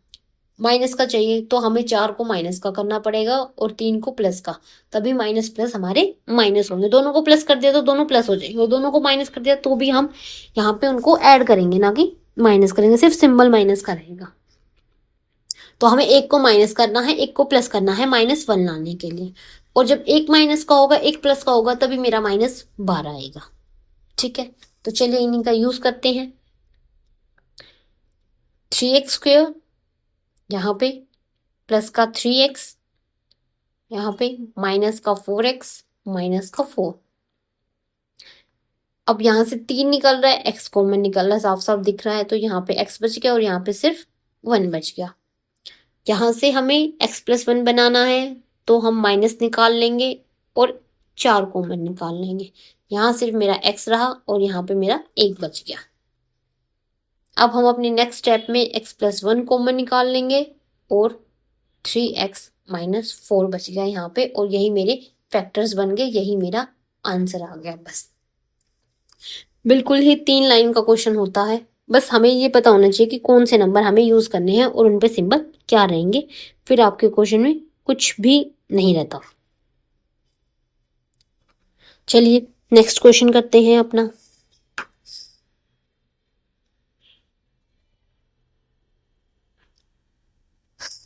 माइनस का चाहिए तो हमें 4 को माइनस का करना पड़ेगा और 3 को प्लस का, तभी माइनस प्लस हमारे माइनस होंगे। दोनों को प्लस कर दिया तो दोनों प्लस हो जाएंगे, और दोनों को माइनस कर दिया तो भी हम यहाँ पे उनको ऐड करेंगे, ना कि माइनस करेंगे, सिर्फ सिंबल माइनस का रहेगा। तो हमें एक को माइनस करना है, एक को प्लस करना है -1 लाने के लिए, और जब एक माइनस का होगा एक प्लस का होगा तभी मेरा -12 आएगा। ठीक है, तो चलिए इन्हीं का यूज करते हैं। 3x², यहाँ पे प्लस का 3x, यहाँ पे माइनस का 4x, माइनस का 4। अब यहाँ से 3 निकल रहा है, x कॉमन निकल रहा है, साफ साफ दिख रहा है, तो यहाँ पे x बच गया और यहाँ पे सिर्फ 1 बच गया। यहाँ से हमें x+1 बनाना है तो हम माइनस निकाल लेंगे और 4 कॉमन निकाल लेंगे। यहाँ सिर्फ मेरा x रहा और यहाँ पे मेरा 1 बच गया। अब हम अपने नेक्स्ट स्टेप में x+1 कॉमन निकाल लेंगे और 3x - 4 बच गया यहाँ पे, और यही मेरे फैक्टर्स बन गए, यही मेरा आंसर आ गया। बस बिल्कुल ही 3 लाइन का क्वेश्चन होता है, बस हमें ये पता होना चाहिए कि कौन से नंबर हमें यूज करने हैं और उन पे सिंबल क्या रहेंगे, फिर आपके क्वेश्चन में कुछ भी नहीं रहता। चलिए नेक्स्ट क्वेश्चन करते हैं अपना।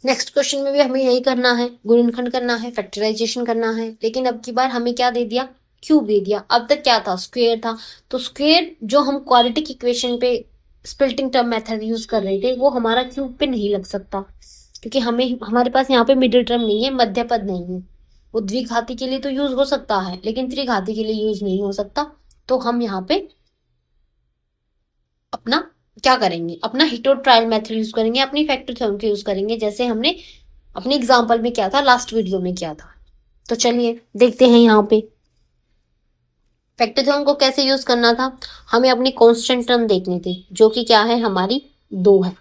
नेक्स्ट क्वेश्चन में भी हमें यही करना है, गुणनखंड करना है, फैक्टराइजेशन करना है, लेकिन अब की बार हमें क्या दे दिया? क्यूब दे दिया। अब तक क्या था? स्क्वायर था। तो स्क्वायर जो हम क्वाड्रेटिक इक्वेशन पे स्प्लिटिंग टर्म मेथड यूज कर रहे थे वो हमारा क्यूब पे नहीं लग सकता, क्योंकि हमारे पास यहाँ पे मिडिल टर्म नहीं है, मध्य पद नहीं है। वो द्विघाती के लिए तो यूज हो सकता है लेकिन त्रिघाती के लिए यूज नहीं हो सकता, तो हम यहाँ पे अपना क्या करेंगे, अपना हिट और ट्रायल मेथड यूज करेंगे, अपनी फैक्टर थ्योरम को यूज करेंगे, जैसे हमने अपने एग्जाम्पल में किया था, लास्ट वीडियो में किया था। तो चलिए देखते हैं यहाँ पे फैक्टर थ्योरम को कैसे यूज करना था। हमें अपनी कांस्टेंट टर्म देखनी थी जो कि क्या है, हमारी 2 है।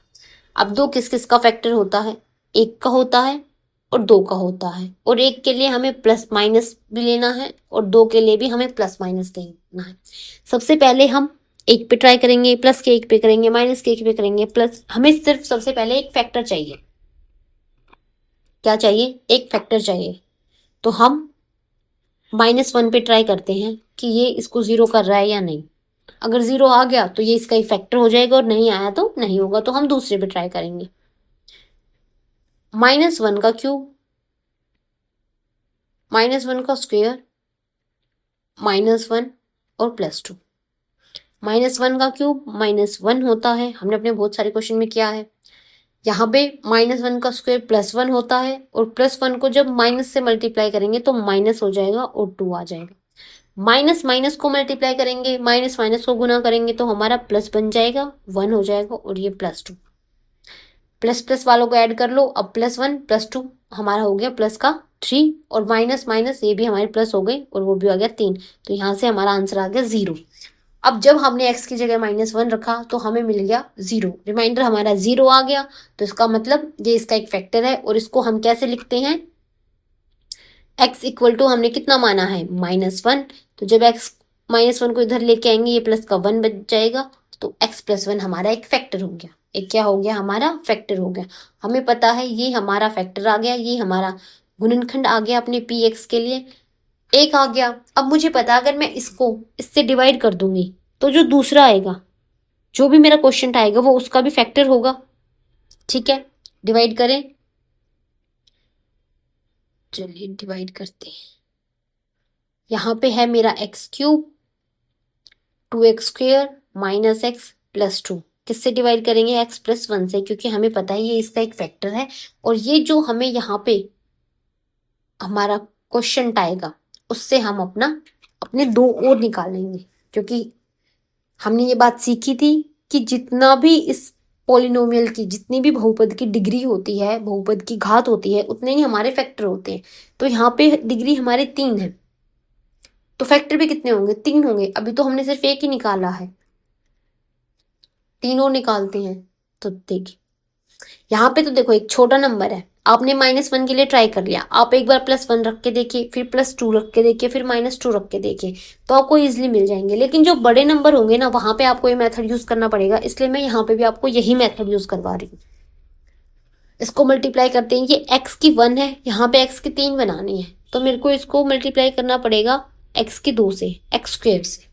अब 2 किस किस का फैक्टर होता है, 1 का होता है और 2 का होता है, और 1 के लिए हमें प्लस माइनस भी लेना है और 2 के लिए भी हमें प्लस माइनस लेना है। सबसे पहले हम 1 पे ट्राई करेंगे, प्लस के 1 पे करेंगे, माइनस के 1 पे करेंगे, प्लस। हमें सिर्फ सबसे पहले एक फैक्टर चाहिए। क्या चाहिए, एक फैक्टर चाहिए। तो हम -1 पे ट्राई करते हैं कि ये इसको 0 कर रहा है या नहीं। अगर 0 आ गया तो ये इसका एक फैक्टर हो जाएगा, और नहीं आया तो नहीं होगा, तो हम दूसरे पे ट्राई करेंगे। -1 का क्यूब, -1 का स्क्वायर, -1 और +2। -1 का क्यूब -1 होता है, हमने अपने बहुत सारे क्वेश्चन में किया है। यहाँ पे -1 का स्क्वायर +1 होता है, और +1 को जब माइनस से मल्टीप्लाई करेंगे तो माइनस हो जाएगा और 2 आ जाएगा। माइनस माइनस को मल्टीप्लाई करेंगे, माइनस माइनस को गुना करेंगे तो हमारा प्लस बन जाएगा, 1 हो जाएगा, और ये +2। प्लस प्लस वालों को ऐड कर लो। अब +1 +2 हमारा हो गया प्लस का 3, और माइनस माइनस ये भी हमारे प्लस हो गई, और वो भी आ गया 3। तो यहाँ से हमारा आंसर आ गया 0। अब जब हमने x की जगह -1 रखा तो हमें मिल गया 0, रिमाइंडर हमारा 0 आ गया। तो इसका मतलब ये इसका एक फैक्टर है, और इसको हम कैसे लिखते हैं, x इक्वल टू हमने कितना माना है, -1। तो जब x -1 को इधर लेके आएंगे ये प्लस का 1 बच जाएगा, तो x + 1 हमारा एक फैक्टर हो गया। एक क्या हो गया, हमारा फैक्टर हो गया। हमें पता है ये हमारा फैक्टर आ गया, ये हमारा गुणनखंड आ गया अपने px के लिए, एक आ गया। अब मुझे पता अगर मैं इसको इससे डिवाइड कर दूंगी तो जो दूसरा आएगा, जो भी मेरा क्वेश्चन आएगा वो उसका भी फैक्टर होगा। ठीक है, डिवाइड करें, चलिए डिवाइड करते हैं। यहाँ पे है मेरा x³ 2x² -x +2। किससे डिवाइड करेंगे, x + 1 से, क्योंकि हमें पता है ये इसका एक फैक्टर है। और ये जो हमें यहाँ पे हमारा क्वेश्चन आएगा उससे हम अपने 2 और निकालेंगे, क्योंकि हमने ये बात सीखी थी कि जितना भी इस पॉलिनोमियल की, जितनी भी बहुपद की डिग्री होती है, बहुपद की घात होती है, उतने ही हमारे फैक्टर होते हैं। तो यहाँ पे डिग्री हमारे 3 है, तो फैक्टर भी कितने होंगे, 3 होंगे। अभी तो हमने सिर्फ एक ही निकाला है, 3 और निकालते हैं। तो देखिए यहाँ पे तो देखो एक छोटा नंबर है, आपने -1 के लिए ट्राई कर लिया, आप एक बार +1 रख के देखिए, फिर +2 रख के देखिए, फिर -2 रख के देखिए, तो आपको इजिली मिल जाएंगे। लेकिन जो बड़े नंबर होंगे ना, वहां पे आपको ये मेथड यूज करना पड़ेगा, इसलिए मैं यहाँ पे भी आपको यही मेथड यूज करवा रही हूँ। इसको मल्टीप्लाई करते हैं, ये x की 1 है, यहाँ पे x की 3 बनानी है, तो मेरे को इसको मल्टीप्लाई करना पड़ेगा x की 2 से, x² से।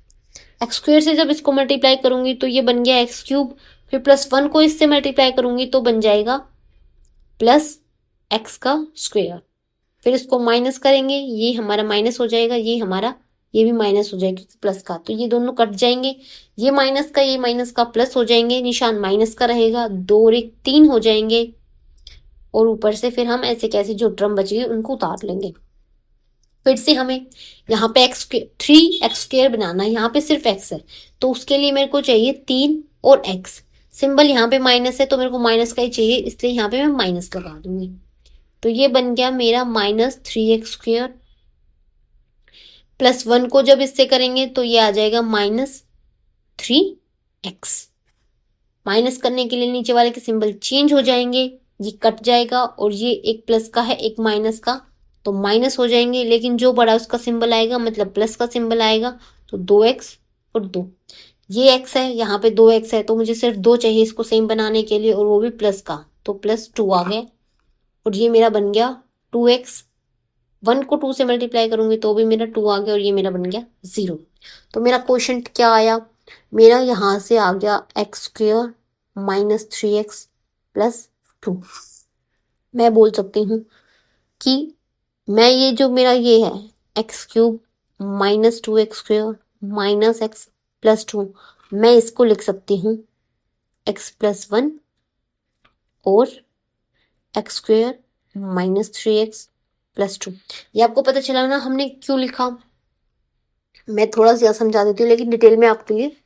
x² से जब इसको मल्टीप्लाई करूंगी तो ये बन गया x³, फिर +1 को इससे मल्टीप्लाई करूंगी तो बन जाएगा +x²। फिर इसको माइनस करेंगे, ये हमारा माइनस हो जाएगा, ये भी माइनस हो जाएगा प्लस का, तो ये दोनों कट जाएंगे। ये माइनस का प्लस हो जाएंगे, निशान माइनस का रहेगा, 2 और 1 3 हो जाएंगे, और ऊपर से फिर हम ऐसे कैसे जो टर्म बच गई उनको उतार लेंगे। फिर से हमें यहाँ पे 3x² बनाना है, यहाँ पे सिर्फ x है, तो उसके लिए मेरे को चाहिए 3 और x। सिंबल यहाँ पे माइनस है तो मेरे को माइनस का ही चाहिए, इसलिए यहाँ पे मैं माइनस लगा दूंगी। तो ये बन गया मेरा -3x² +1 को जब इससे करेंगे तो ये आ जाएगा -3x। माइनस करने के लिए नीचे वाले के सिंबल चेंज हो जाएंगे, ये कट जाएगा, और ये एक प्लस का है एक माइनस का, तो माइनस हो जाएंगे। लेकिन जो बड़ा उसका सिंबल आएगा, मतलब प्लस का सिंबल आएगा, तो 2x और 2। ये x है, यहाँ पे 2x है, तो मुझे सिर्फ 2 चाहिए इसको सेम बनाने के लिए, और वो भी प्लस का, तो +2 आ गया, और ये मेरा बन गया 2x। 1 को 2 से मल्टीप्लाई करूंगी तो भी मेरा 2 आ गया, और ये मेरा बन गया 0। तो मेरा क्वेश्चन क्या आया, मेरा यहाँ से आ गया x² -3x +2। मैं बोल सकती हूँ कि मैं ये जो मेरा ये है x³ -2x² -x +2, मैं इसको लिख सकती हूँ x + 1 और x² -3x +2। ये आपको पता चला ना हमने क्यों लिखा। मैं थोड़ा सा समझा देती हूँ, लेकिन डिटेल में आपके लिए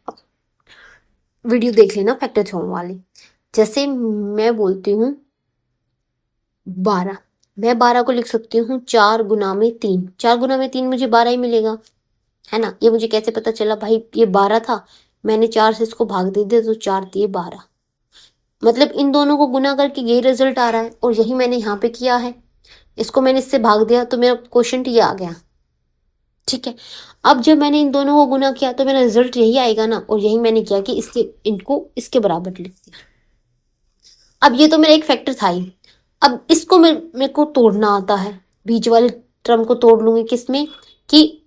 वीडियो देख लेना फैक्टर थ्योरम वाली। जैसे मैं बोलती हूँ 12, मैं 12 को लिख सकती हूँ 4 गुना में 3, 4 गुना में 3 मुझे 12 ही मिलेगा, है ना। ये मुझे कैसे पता चला भाई, ये 12 था, मैंने 4 से इसको भाग दे दिया तो 4 दिए 12, मतलब इन दोनों को गुना करके यही रिजल्ट आ रहा है और यही मैंने यहाँ पे किया है। इसको मैंने इससे भाग दिया तो मेरा क्वोशंट ये आ गया, ठीक है। अब जब मैंने इन दोनों को गुना किया तो मेरा रिजल्ट यही आएगा ना, और यही मैंने किया कि इसके इनको इसके बराबर लिख दिया। अब ये तो मेरा एक फैक्टर था ही, अब इसको मेरे को तोड़ना आता है, बीच वाले टर्म को तोड़ लूंगी किसमें, कि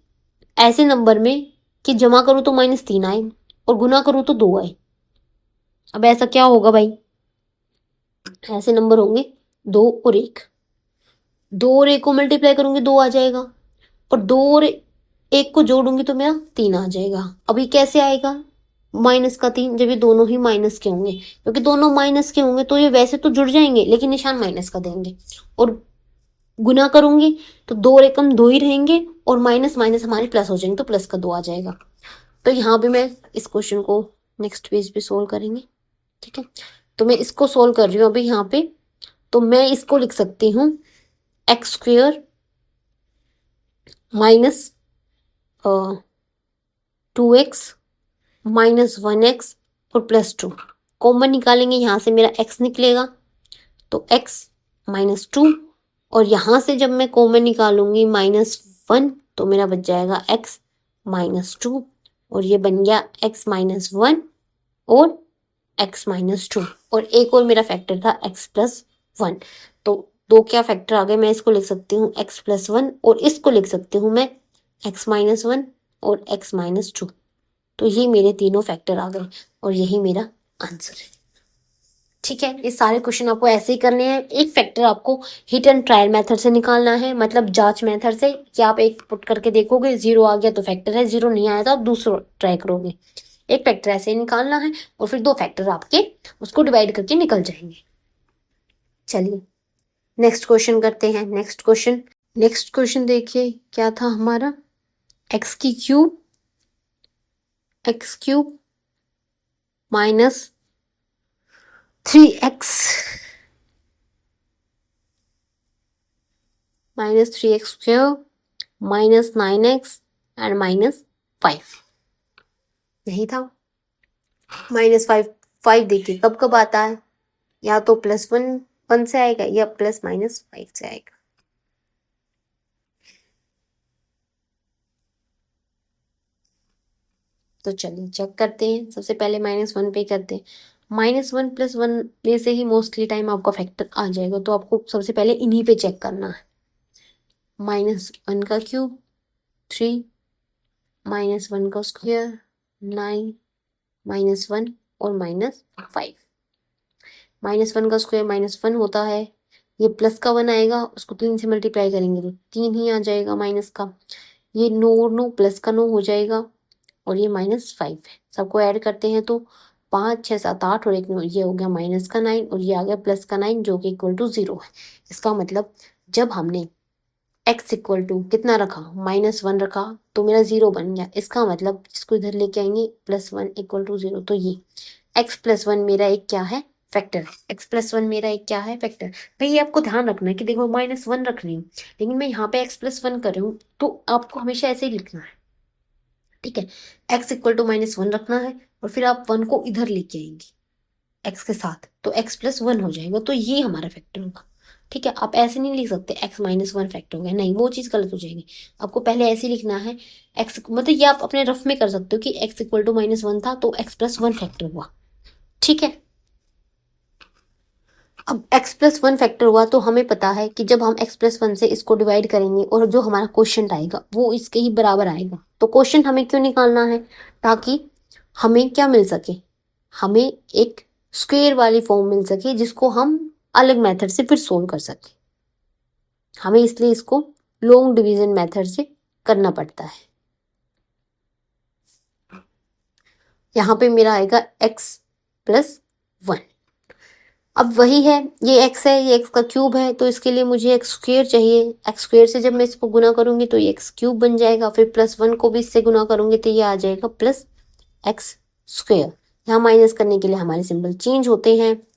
ऐसे नंबर में कि जमा करूँ तो -3 आए और गुना करूँ तो 2 आए। अब ऐसा क्या होगा भाई, ऐसे नंबर होंगे 2 और 1, 2 और 1 को मल्टीप्लाई करूंगी 2 आ जाएगा, और 2 और 1 को जोड़ूंगी तो मेरा 3 आ जाएगा। अभी कैसे आएगा -3, जब ये दोनों ही माइनस के होंगे, क्योंकि दोनों माइनस के होंगे तो ये वैसे तो जुड़ जाएंगे लेकिन निशान माइनस का देंगे, और गुना करूंगी तो 2 और 1 2 ही रहेंगे और माइनस माइनस हमारे प्लस हो जाएंगे तो प्लस का 2 आ जाएगा। तो यहाँ पे मैं इस क्वेश्चन को नेक्स्ट पेज पे सोल्व करेंगे, ठीक है। तो मैं इसको सोल्व कर रही हूँ अभी यहाँ पे, तो मैं इसको लिख सकती हूँ x² minus 2x minus 1x और +2, कॉमन निकालेंगे, यहाँ से मेरा x निकलेगा तो x -2, और यहाँ से जब मैं कॉमन निकालूंगी -1 तो मेरा बच जाएगा x -2, और ये बन गया x -1 और x -2, और एक और मेरा फैक्टर था x + 1। तो दो क्या फैक्टर आ गए, मैं इसको लिख सकती हूँ x + 1 और इसको लिख सकती हूँ मैं x -1 और x -2। तो ये मेरे तीनों फैक्टर आ गए और यही मेरा आंसर है, ठीक है। ये सारे क्वेश्चन आपको ऐसे ही करने हैं। एक फैक्टर आपको हिट एंड ट्रायल मेथड से निकालना है, मतलब जांच मेथड से, कि आप एक पुट करके देखोगे 0 आ गया तो फैक्टर है, 0 नहीं आया तो आप दूसरा ट्राई करोगे। एक फैक्टर ऐसे ही निकालना है और फिर 2 फैक्टर आपके उसको डिवाइड करके निकल जाएंगे। चलिए नेक्स्ट क्वेश्चन करते हैं। नेक्स्ट क्वेश्चन देखिए क्या था हमारा, x³ minus 3x -3x² minus 9x and -5, यही था। -5 देखिए कब कब आता है, या तो +1 से आएगा या +-5 से आएगा। तो चलिए चेक करते हैं, सबसे पहले -1 पे करते हैं। -1 + 1 में से ही मोस्टली टाइम आपका फैक्टर आ जाएगा, तो आपको सबसे पहले इन्हीं पे चेक करना है। -1 का क्यूब 3, -1 का स्क्वायर 9, -1 और -5। -1 का स्क्वायर -1 होता है, ये प्लस का 1 आएगा, उसको 3 से मल्टीप्लाई करेंगे तो 3 ही आ जाएगा माइनस का, ये 9 प्लस का 9 हो जाएगा और ये -5 है। सबको ऐड करते हैं तो 5 6 7 8 और एक 9, ये हो गया माइनस का 9 और ये आ गया प्लस का 9 जो कि इक्वल टू 0 है। इसका मतलब जब हमने x इक्वल टू कितना रखा, -1 रखा तो मेरा 0 बन गया। इसका मतलब इसको इधर लेके आएंगे +1 इक्वल टू 0, तो ये x + 1 मेरा एक क्या है, फैक्टर है। x + 1 मेरा एक क्या है, फैक्टर। भाई ये आपको ध्यान रखना है कि देखो -1 रख रही हूँ लेकिन मैं यहाँ पे x + 1 कर रही हूँ, तो आपको हमेशा ऐसे ही लिखना है, ठीक है। x इक्वल टू -1 रखना है और फिर आप 1 को इधर लेके आएंगे x के साथ, तो x + 1 हो जाएगा, तो ये हमारा फैक्टर होगा, ठीक है। आप ऐसे नहीं लिख सकते x -1 फैक्टर हो गया, नहीं, वो चीज़ गलत हो जाएगी। आपको पहले ऐसे लिखना है x, मतलब ये आप अपने रफ में कर सकते हो कि x इक्वल टू -1 था तो x + 1 फैक्टर हुआ, ठीक है। अब x + 1 फैक्टर हुआ तो हमें पता है कि जब हम x + 1 से इसको डिवाइड करेंगे और जो हमारा क्वेश्चन आएगा वो इसके ही बराबर आएगा। तो क्वेश्चन हमें क्यों निकालना है, ताकि हमें क्या मिल सके, हमें एक स्क्वायर वाली फॉर्म मिल सके जिसको हम अलग मेथड से फिर सोल्व कर सके। हमें इसलिए इसको लॉन्ग डिवीजन मेथड से करना पड़ता है। यहाँ पे मेरा आएगा x + 1। अब वही है, ये x है, ये x का क्यूब है, तो इसके लिए मुझे x² चाहिए। x² से जब मैं इसको गुना करूंगी तो ये x³ बन जाएगा, फिर +1 को भी इससे गुना करूंगी तो ये आ जाएगा +x²। यहाँ माइनस करने के लिए हमारे सिंबल चेंज होते हैं।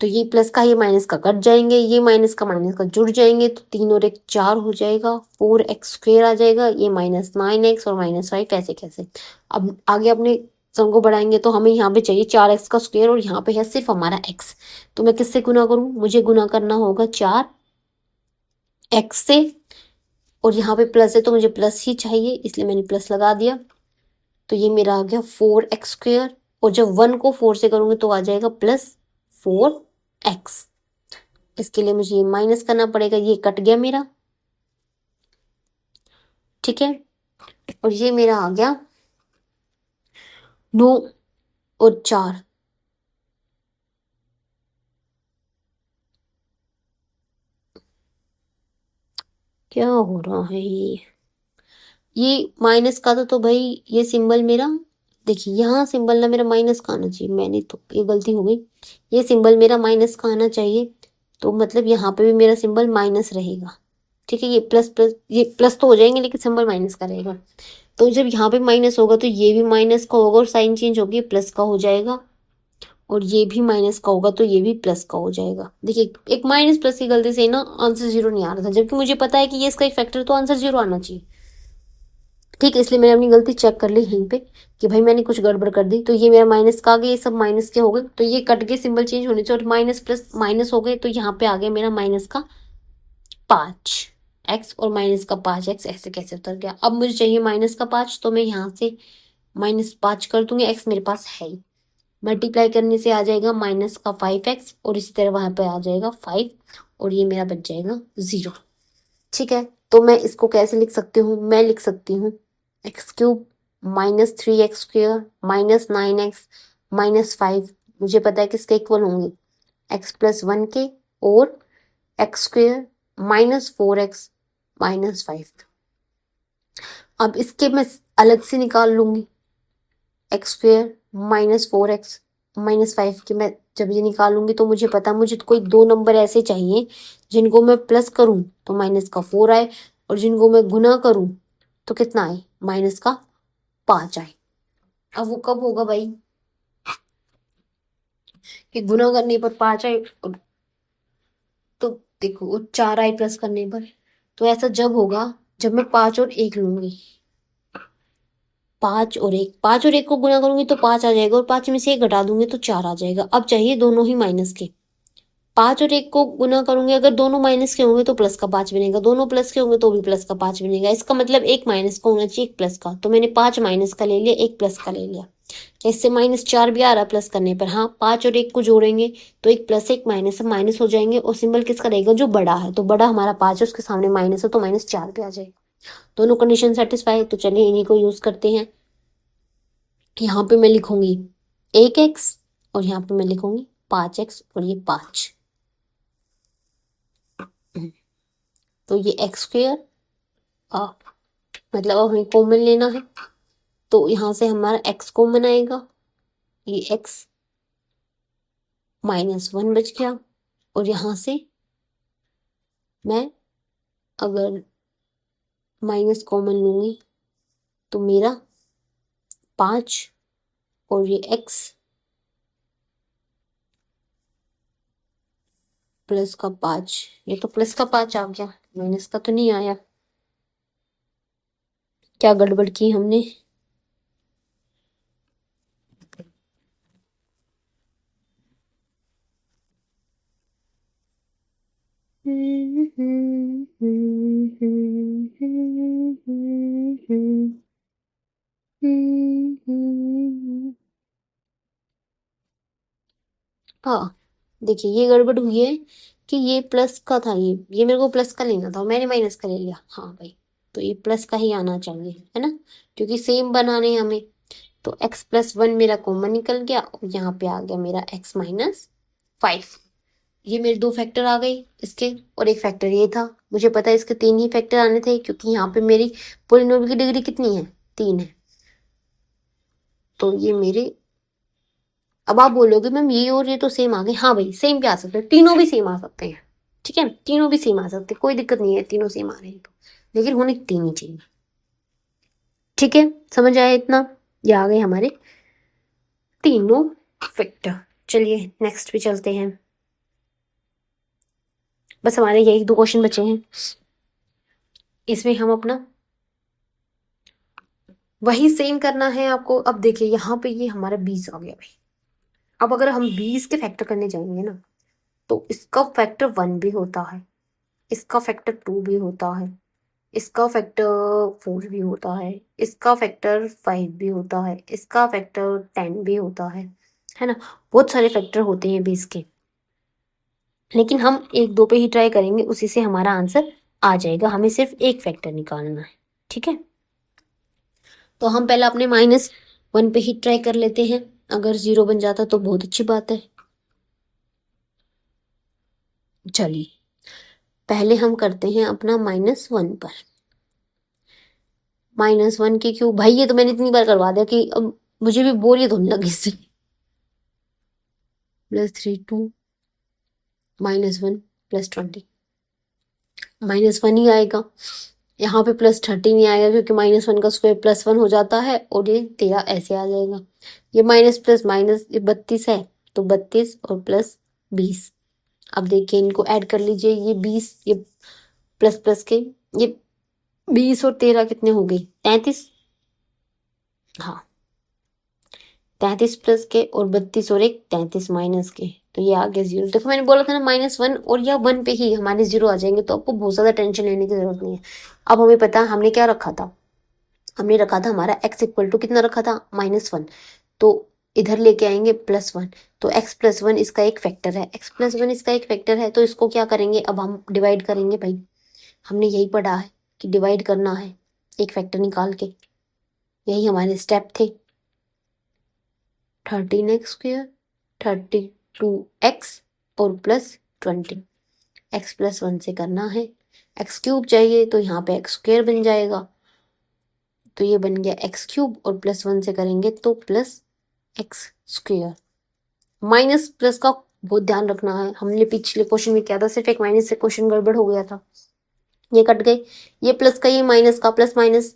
तो ये प्लस का ये माइनस का कट जाएंगे, ये माइनस का जुड़ जाएंगे, तो 3 और 1 4 हो जाएगा, 4x² आ जाएगा, ये -9x और -5 ऐसे कैसे। अब आगे अपने सम को बढ़ाएंगे तो हमें यहाँ पे चाहिए 4x का स्क्वायर और यहाँ पे है सिर्फ हमारा x। तो मैं किससे गुना करूँ, मुझे गुना करना होगा 4x से, और यहाँ पे प्लस है तो मुझे प्लस ही चाहिए, इसलिए मैंने प्लस लगा दिया। तो ये मेरा आ गया 4x², और जब 1 को 4 से करूँगी तो आ जाएगा +4x। इसके लिए मुझे ये माइनस करना पड़ेगा, ये कट गया मेरा, ठीक है। और ये मेरा आ गया 9 और 4। क्या हो रहा है ये माइनस का तो भाई ये सिंबल मेरा, देखिए यहाँ सिंबल ना मेरा माइनस का आना चाहिए, मैंने तो ये गलती हो गई, ये सिंबल मेरा माइनस का आना चाहिए, तो मतलब यहाँ पे भी मेरा सिंबल माइनस रहेगा, ठीक है। ये प्लस प्लस, ये प्लस तो हो जाएंगे लेकिन सिंबल माइनस का रहेगा। तो जब यहाँ पे माइनस होगा तो ये भी माइनस का होगा और साइन चेंज होगी, प्लस का हो जाएगा, और ये भी माइनस का होगा तो ये भी प्लस का हो जाएगा। देखिए एक माइनस प्लस की गलती से ना आंसर 0 नहीं आ रहा था, जबकि मुझे पता है कि ये इसका एक फैक्टर, तो आंसर 0 आना चाहिए, ठीक है। इसलिए मैंने अपनी गलती चेक कर ली यहीं पे कि भाई मैंने कुछ गड़बड़ कर दी। तो ये मेरा माइनस का आ गया, ये सब माइनस के हो गए, तो ये कट के सिंबल चेंज होने चाहिए, और माइनस प्लस माइनस हो गए, तो यहाँ पे आ गया मेरा माइनस का 5x और माइनस का 5x, ऐसे कैसे उतर गया। अब मुझे चाहिए माइनस का 5, तो मैं यहाँ से -5 कर दूंगी, x मेरे पास है ही, मल्टीप्लाई करने से आ जाएगा माइनस का 5x, और इसी तरह वहां पे आ जाएगा 5, और ये मेरा बच जाएगा 0, ठीक है। तो मैं इसको कैसे लिख सकती हूँ, मैं लिख सकती हूँ x³ -3x² -9x -5, मुझे पता है किसके इक्वल होंगे, x+1 के, और x² -4x -5। अब इसके मैं अलग से निकाल लूंगी, x² -4x -5 की मैं जब ये निकालूंगी तो मुझे पता, मुझे कोई 2 नंबर ऐसे चाहिए जिनको मैं प्लस करूं तो -4 आए, और जिनको मैं गुना करूं तो कितना आए, -5 आए। अब वो कब होगा भाई कि गुना करने पर 5 आए, तो देखो वो 4 आए प्लस करने पर, तो ऐसा जब होगा जब मैं 5 और 1 लूंगी, 5 और 1 को गुना करूंगी तो 5 आ जाएगा, और 5 में से 1 घटा दूंगी तो 4 आ जाएगा। अब चाहिए दोनों ही माइनस के, 5 और 1 को गुना करूंगी, अगर दोनों माइनस के होंगे तो प्लस का 5 बनेगा, दोनों प्लस के होंगे तो भी प्लस का 5 बनेगा। इसका मतलब एक माइनस का होना चाहिए, एक प्लस का, तो मैंने 5 माइनस का ले लिया, एक प्लस का ले लिया। इससे -4 भी आ रहा प्लस करने पर, हाँ 5 और 1 को जोड़ेंगे तो एक प्लस एक माइनस, माइनस हो जाएंगे, और सिंबल किसका रहेगा, जो बड़ा है, तो बड़ा हमारा 5 है, उसके सामने माइनस है तो -4 भी आ जाएगा। दोनों कंडीशन सेटिस्फाई, तो चलिए इन्हीं को यूज करते हैं। यहाँ पे मैं लिखूंगी 1x, और यहाँ पे मैं लिखूंगी 5x, और ये 5, तो ये x² मतलब अब हमें कॉमन लेना है, तो यहाँ से हमारा x कॉमन आएगा, ये x -1 बच गया, और यहाँ से मैं अगर माइनस कॉमन लूंगी तो मेरा 5, और ये x प्लस का 5, ये तो प्लस का 5 आ गया, माइनस का तो नहीं आया, क्या गड़बड़ की हमने। हाँ देखिए ये गड़बड़ हुई है कि ये प्लस का था, ये मेरे को प्लस का लेना था, मैंने माइनस का ले लिया, हाँ भाई, तो ये प्लस का ही आना चाहिए, है ना, क्योंकि सेम बनाने हैं हमें। तो x+1 मेरा कॉमन निकल गया, और यहाँ पे आ गया मेरा x -5। ये मेरे 2 फैक्टर आ गए इसके, और एक फैक्टर ये था, मुझे पता है इसके 3 ही फैक्टर आने थे, क्योंकि यहाँ पे मेरी पोलिनोमियल की डिग्री कितनी है, 3 है। तो ये मेरे, अब आप बोलोगे मैम ये और ये तो सेम आ गए, हाँ भाई सेम भी आ सकते हैं, तीनों भी सेम आ सकते हैं, ठीक है, तीनों भी सेम आ सकते हैं, कोई दिक्कत नहीं है, तीनों सेम आ रहे हैं तो, लेकिन होने 3 ही चाहिए, ठीक है। समझ आया इतना, ये आ गए हमारे तीनों फैक्टर। चलिए नेक्स्ट पे चलते हैं। बस हमारे यही 2 क्वेश्चन बचे हैं। इसमें हम अपना वही सेम करना है आपको। अब देखिए यहाँ पे ये हमारा 20 आ गया भाई। अब अगर हम 20 के फैक्टर करने जाएंगे ना, तो इसका फैक्टर 1 भी होता है, इसका फैक्टर 2 भी होता है, इसका फैक्टर 4 भी होता है, इसका फैक्टर 5 भी होता है, इसका फैक्टर 10 भी होता है ना। बहुत सारे फैक्टर होते हैं 20 के, लेकिन हम 1 2 पे ही ट्राई करेंगे, उसी से हमारा आंसर आ जाएगा। हमें सिर्फ एक फैक्टर निकालना है, ठीक है। तो हम पहले अपने -1 पे ही ट्राई कर लेते हैं। अगर 0 बन जाता तो बहुत अच्छी बात है। चलिए पहले हम करते हैं अपना -1 पर। -1 के क्यूब, भाई ये तो मैंने इतनी बार करवा दिया कि अब मुझे भी बोर ही होने लगी इससे। +3 2 -1 +20 -1 ही आएगा। यहाँ पे +30 नहीं आएगा क्योंकि -1 का स्क्वायर +1 हो जाता है, और ये 13 ऐसे आ जाएगा। ये माइनस प्लस माइनस, ये 32 है तो 32 और +20। अब देखिए इनको ऐड कर लीजिए, ये 20, ये प्लस प्लस के, ये 20 और 13 कितने हो गए? 33। हाँ 33 प्लस के और 32 और 1 33 माइनस के, तो ये आ गया 0। देखो मैंने बोला था ना -1 और या 1 पे ही हमारे 0 आ जाएंगे, तो आपको बहुत ज़्यादा टेंशन लेने की जरूरत नहीं है। अब हमें पता है हमने क्या रखा था। हमने रखा था हमारा x इक्वल टू कितना रखा था? -1। तो इधर लेके आएंगे +1, तो x + 1 इसका एक फैक्टर है, x + 1 इसका एक फैक्टर है। तो इसको क्या करेंगे, अब हम डिवाइड करेंगे भाई। हमने यही पढ़ा है कि डिवाइड करना है एक फैक्टर निकाल के, यही हमारे स्टेप थे। 13x² 32x और +20, x + 1 से करना है। x³ चाहिए तो यहाँ पे x² बन जाएगा, तो ये बन गया x³ और +1 से करेंगे तो +x²। माइनस प्लस का बहुत ध्यान रखना है। हमने पिछले क्वेश्चन में किया था, सिर्फ एक माइनस से क्वेश्चन गड़बड़ हो गया था। ये कट गए, ये प्लस का ये माइनस का, प्लस माइनस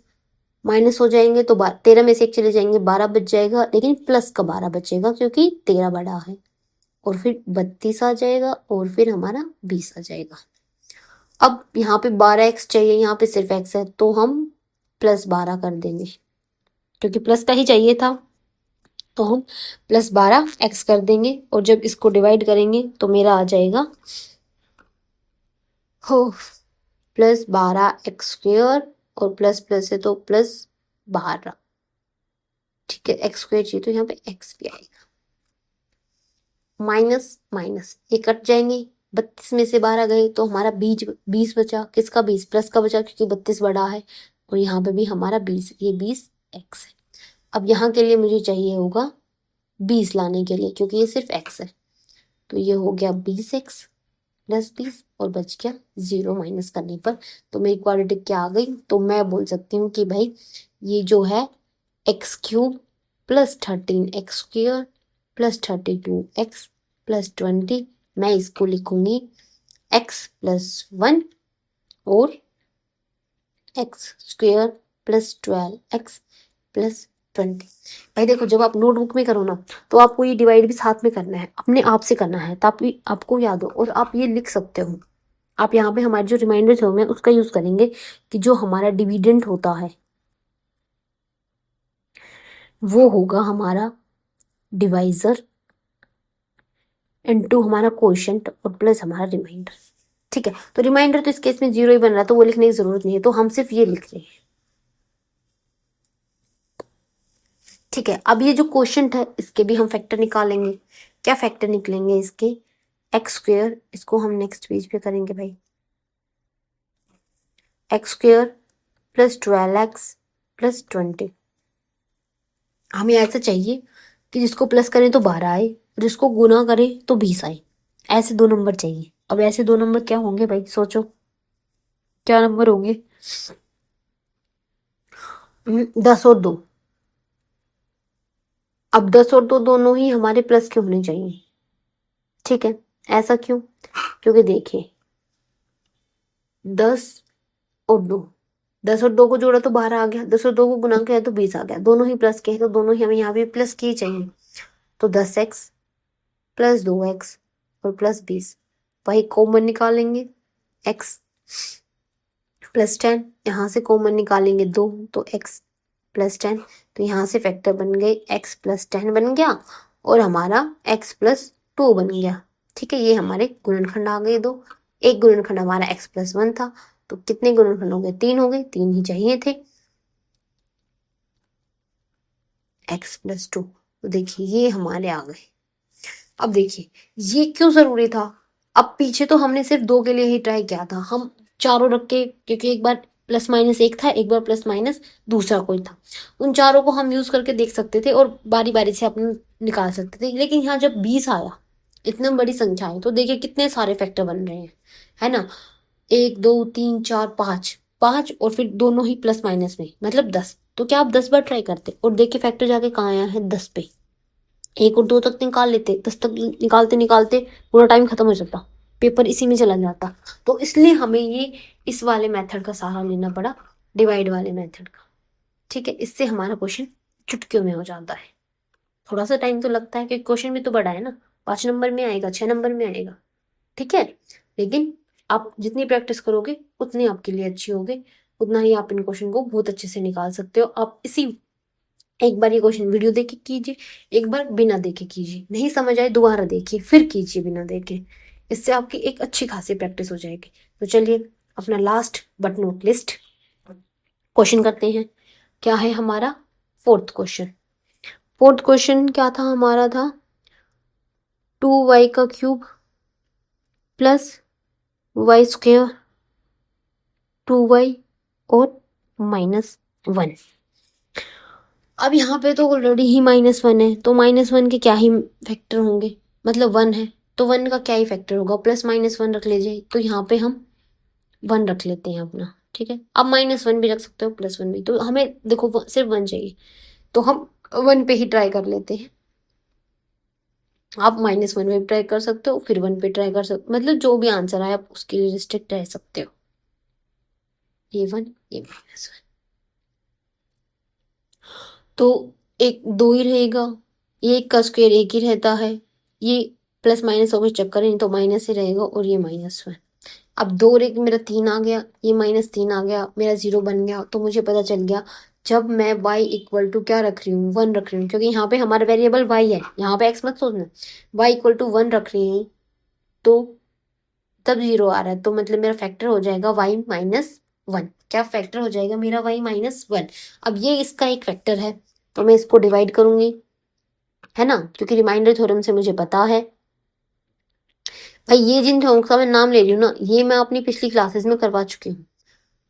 माइनस हो जाएंगे तो 13 में से 1 चले जाएंगे, 12 बच जाएगा, लेकिन प्लस का 12 बचेगा क्योंकि 13 बड़ा है, और फिर 32 आ जाएगा, और फिर हमारा 20 आ जाएगा। अब यहाँ पे 12x चाहिए, यहाँ पे सिर्फ x है, तो हम +12 कर देंगे क्योंकि प्लस का ही चाहिए था, तो हम +12x कर देंगे। और जब इसको डिवाइड करेंगे तो मेरा आ जाएगा हो +12x² और प्लस प्लस है तो +12। ठीक है, x² चाहिए तो यहाँ पे x भी आएगा। माइनस माइनस ये कट जाएंगे, 32 में से 12 गए तो हमारा 20 बचा। किसका 20? प्लस का बचा क्योंकि 32 बड़ा है, और यहाँ पे भी हमारा 20, ये 20x है। अब यहाँ के लिए मुझे चाहिए होगा 20 लाने के लिए, क्योंकि ये सिर्फ x है, तो ये हो गया 20x + 20 और बच गया 0 माइनस करने पर। तो मेरी क्वाड्रेटिक क्या आ गई? तो मैं बोल सकती हूँ कि भाई ये जो है x³ + 13x² + 32x + 20, मैं इसको लिखूंगी x + 1 और x² + 12x + 20। भाई देखो जब आप नोटबुक में करो ना, तो आपको ये डिवाइड भी साथ में करना है, अपने आप से करना है, ताकि आपको याद हो, और आप ये लिख सकते हो। आप यहाँ पे हमारे जो रिमाइंडर्स होंगे उसका यूज करेंगे कि जो हमारा डिविडेंड होता है वो होगा हमारा डिवाइजर इनटू हमारा कोएफिशिएंट और प्लस हमारा रिमाइंडर। ठीक है, तो रिमाइंडर तो इस केस में 0 ही बन रहा है, तो वो लिखने की जरूरत नहीं है, तो हम सिर्फ ये लिख रहे हैं। ठीक है, अब ये जो क्वोशिएंट है इसके भी हम फैक्टर निकालेंगे। क्या फैक्टर निकलेंगे इसके? x², इसको हम नेक्स्ट पेज पे करेंगे भाई। x² + 12x + 20। हमें ऐसा चाहिए कि जिसको प्लस करें तो 12 आए, जिसको गुना करें तो 20 आए, ऐसे 2 नंबर चाहिए। अब ऐसे 2 नंबर क्या होंगे भाई? सोचो क्या नंबर होंगे? 10 और 2। अब 10 और 2 दोनों ही हमारे प्लस के होने चाहिए। ठीक है, ऐसा क्यों? क्योंकि देखिए 10 और 2, 10 और 2 को जोड़ा तो 12 आ गया, 10 और 2 को गुना किया तो 20 आ गया, दोनों ही प्लस के हैं, तो दोनों ही हमें यहाँ पे प्लस के ही चाहिए। तो 10x प्लस 2x और प्लस 20, वही कॉमन निकालेंगे x प्लस 10, यहाँ से कॉमन निकालेंगे 2 तो x प्लस 10, तो यहाँ से फैक्टर बन गए x प्लस 10 बन गया और हमारा x प्लस 2 बन गया। ठीक है, ये हमारे गुणनखंड आ गए दो। एक गुणनखंड हमारा x प्लस 1 था, तो कितने गुणनखंड हो गए? 3 हो गए, 3 ही चाहिए थे x प्लस 2। तो देखिए ये हमारे आ गए। अब देखिए ये क्यों जरूरी था? अब पीछे तो हमने सिर्फ 2 के लिए ही ट्राई किया था, हम चारों रख के, क्योंकि एक बार प्लस माइनस एक था, एक बार प्लस माइनस दूसरा कोई था, उन चारों को हम यूज करके देख सकते थे और बारी बारी से अपने निकाल सकते थे। लेकिन यहाँ जब 20 आया, इतना बड़ी संख्या है, तो देखिए कितने सारे फैक्टर बन रहे हैं, है ना? 1 2 3 4 5, 5 और फिर दोनों ही प्लस माइनस में, मतलब 10। तो क्या आप 10 बार ट्राई करते और देखिए फैक्टर जाके कहाँ आया है? 10 पे। 1 और 2 तक निकाल लेते, 10 तक निकालते निकालते पूरा टाइम खत्म हो जाता, पेपर इसी में चला जाता। तो इसलिए हमें ये इस वाले मेथड का सहारा लेना पड़ा, डिवाइड वाले मेथड का। ठीक है, इससे हमारा क्वेश्चन चुटकियों में हो जाता है। थोड़ा सा टाइम तो लगता है, क्योंकि क्वेश्चन भी तो बड़ा है ना, 5 नंबर में आएगा, 6 नंबर में आएगा। ठीक है, लेकिन आप जितनी प्रैक्टिस करोगे उतनी आपके लिए अच्छी होगी, उतना ही आप इन क्वेश्चन को बहुत अच्छे से निकाल सकते हो। आप इसी एक बार ये क्वेश्चन वीडियो देख के कीजिए, एक बार बिना देखे कीजिए, नहीं समझ आए दोबारा देखिए, फिर कीजिए बिना देखे। इससे आपकी एक अच्छी खासी प्रैक्टिस हो जाएगी। तो चलिए अपना last but not list question करते हैं। क्या है हमारा? Fourth question. फोर्थ क्वेश्चन क्या था हमारा? था 2y का cube plus y square 2y और -1। अब यहाँ पे तो ऑलरेडी ही -1 है, तो -1 के क्या ही फैक्टर होंगे, मतलब 1 है तो 1 का क्या ही फैक्टर होगा, प्लस -1 रख लीजिए। तो यहाँ पे हम 1 रख लेते हैं अपना। ठीक है, अब -1 भी रख सकते हो, +1 भी। तो हमें देखो सिर्फ 1 चाहिए, तो हम 1 पे ही ट्राई कर लेते हैं। आप -1 में ट्राई कर सकते हो, फिर 1 पे ट्राई कर सकते हो, मतलब जो भी आंसर आए आप उसके लिए रिस्ट्रिक्ट रह सकते हो। ये 1 ये -1, तो एक 2 ही रहेगा, ये 1 का स्क्वायर 1 ही रहता है, ये प्लस माइनस होकर चक्कर नहीं तो माइनस ही रहेगा, और ये -1। अब 2 और 1 मेरा 3 आ गया, ये -3 आ गया, मेरा 0 बन गया। तो मुझे पता चल गया जब मैं y इक्वल टू क्या रख रही हूँ? 1 रख रही हूँ, क्योंकि यहाँ पे हमारा वेरिएबल y है, यहाँ पे x मत सोचना। y इक्वल टू 1 रख रही हूँ तो तब 0 आ रहा है, तो मतलब मेरा फैक्टर हो जाएगा y -1। क्या फैक्टर हो जाएगा मेरा? y -1। अब ये इसका एक फैक्टर है, तो मैं इसको डिवाइड करूंगी, है ना, क्योंकि रिमाइंडर थ्योरम से मुझे पता है। भाई ये जिन थ्योरम्स का मैं नाम ले रही हूँ ना, ये मैं अपनी पिछली क्लासेस में करवा चुकी हूँ।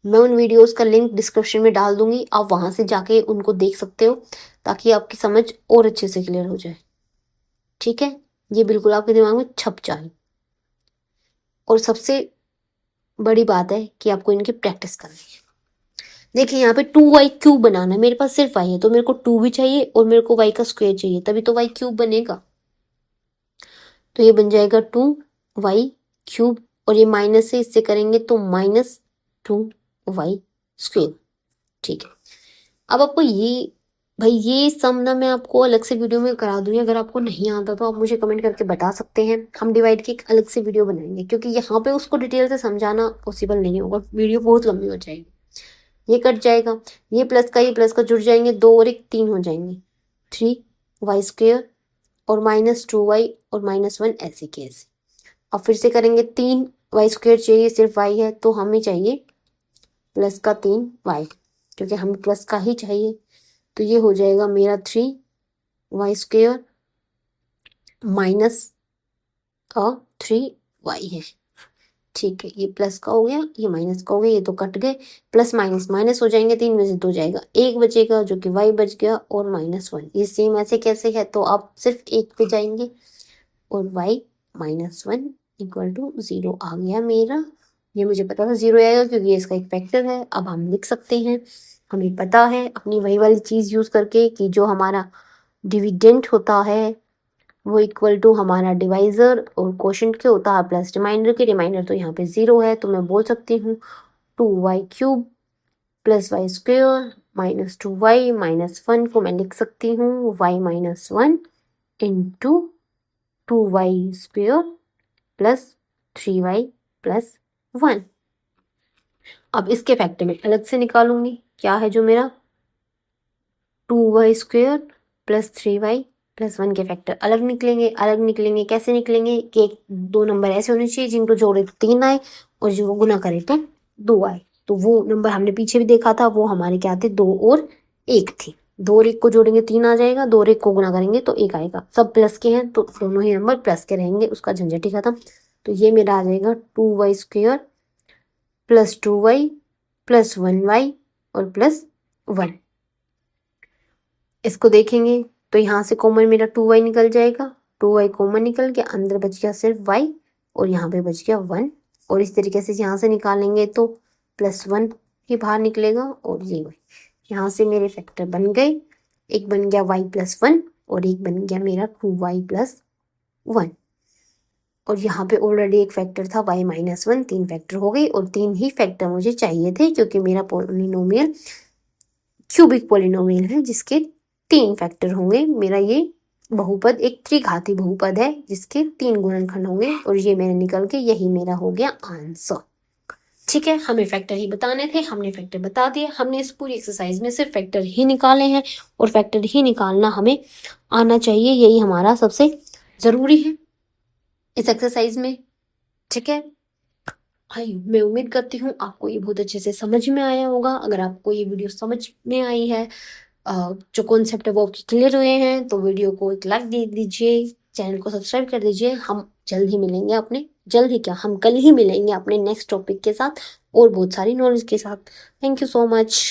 मैं उन वीडियोस का लिंक डिस्क्रिप्शन में डाल दूंगी, आप वहां से जाके उनको देख सकते हो, ताकि आपकी समझ और अच्छे से क्लियर हो जाए। ठीक है, ये बिल्कुल आपके दिमाग में छप जाए। और सबसे बड़ी बात है कि आपको इनकी प्रैक्टिस करनी है। देखिए यहाँ पे 2y क्यूब बनाना है, मेरे पास सिर्फ y है, तो मेरे को 2 भी चाहिए और मेरे को y का स्क्वायर चाहिए, तभी तो y क्यूब बनेगा। तो ये बन जाएगा 2y क्यूब, और ये माइनस से इससे करेंगे तो -2y स्क्वायर। ठीक है, अब आपको ये, भाई ये सम ना मैं आपको अलग से वीडियो में करा दूंगी, अगर आपको नहीं आता तो आप मुझे कमेंट करके बता सकते हैं, हम डिवाइड की एक अलग से वीडियो बनाएंगे, क्योंकि यहाँ पे उसको डिटेल से समझाना पॉसिबल नहीं होगा, वीडियो बहुत लंबी हो जाएगी। ये कट जाएगा, ये प्लस का जुड़ जाएंगे, 2 और 1 3 हो जाएंगे, 3y स्क्वेयर और -2y और -1 ऐसे के ऐसे। अब फिर से करेंगे, 3y स्क्वेयर चाहिए, सिर्फ y है तो हमें चाहिए प्लस का 3y, क्योंकि हमें प्लस का ही चाहिए। तो ये हो जाएगा मेरा 3y स्क्वेयर माइनस 3y है। ठीक है, ये प्लस का हो गया, ये माइनस का हो गया, ये तो कट गए, प्लस माइनस माइनस हो जाएंगे, 3 में से 2 जाएगा, 1 बचेगा जो कि y बच गया, और -1। ये सेम ऐसे कैसे है? तो आप सिर्फ 1 पे जाएंगे और y -1 इक्वल टू 0 आ गया मेरा। ये मुझे पता था 0 आएगा, क्योंकि ये इसका एक फैक्टर है। अब हम लिख सकते हैं, हमें पता है अपनी वही वाली चीज़ यूज़ करके कि जो हमारा डिविडेंट होता है वो इक्वल टू हमारा डिवाइज़र और क्वोशंट के होता है प्लस रिमाइंडर के। रिमाइंडर तो यहाँ पे 0 है, तो मैं बोल सकती हूँ 2y cube plus y square -2y -1 को मैं लिख सकती हूँ y -1 into 2y² plus 3y plus 1। अब इसके फैक्टर में अलग से निकालूंगी, क्या है जो मेरा 2y² प्लस 3y प्लस 1 के फैक्टर अलग निकलेंगे। कैसे निकलेंगे कि एक दो नंबर ऐसे होने चाहिए जिनको जोड़े तो 3 आए और जो गुना करे तो 2 आए। तो वो नंबर हमने पीछे भी देखा था, वो हमारे क्या थे, 2 और 1 थे। 2 और 1 को जोड़ेंगे 3 आ जाएगा, 2 और 1 को गुना करेंगे तो 1 आएगा। सब प्लस के हैं तो दोनों ही नंबर प्लस के रहेंगे, उसका झंझट ही खत्म। तो ये मेरा आ जाएगा 2y² plus 2y plus 1y और प्लस 1। इसको देखेंगे तो यहाँ से कॉमन मेरा 2y निकल जाएगा, 2y कॉमन निकल के अंदर बच गया सिर्फ y और यहाँ पे बच गया 1। और इस तरीके से यहाँ से निकालेंगे तो +1 ही बाहर निकलेगा और ये यहाँ से मेरे फैक्टर बन गए। एक बन गया y प्लस 1 और एक बन गया मेरा 2y प्लस 1। और यहाँ पे ऑलरेडी एक फैक्टर था y माइनस 1, 3 फैक्टर हो गई और 3 ही फैक्टर मुझे चाहिए थे क्योंकि मेरा पॉलिनोमियल क्यूबिक पॉलिनोमियल है जिसके 3 फैक्टर होंगे। मेरा ये बहुपद एक त्रिघाती बहुपद है जिसके 3 गुणनखंड होंगे और ये मेरे निकल के यही मेरा हो गया आंसर। ठीक है, हमें फैक्टर ही बताने थे, हमने फैक्टर बता दिए। हमने इस पूरी एक्सरसाइज में सिर्फ फैक्टर ही निकाले हैं और फैक्टर ही निकालना हमें आना चाहिए, यही हमारा सबसे ज़रूरी है इस एक्सरसाइज में। ठीक है, मैं उम्मीद करती हूँ आपको ये बहुत अच्छे से समझ में आया होगा। अगर आपको ये वीडियो समझ में आई है, जो कॉन्सेप्ट है वो आपके क्लियर हुए हैं, तो वीडियो को एक लाइक दे दीजिए, चैनल को सब्सक्राइब कर दीजिए। हम जल्द ही मिलेंगे हम कल ही मिलेंगे अपने नेक्स्ट टॉपिक के साथ और बहुत सारी नॉलेज के साथ। Thank you so much.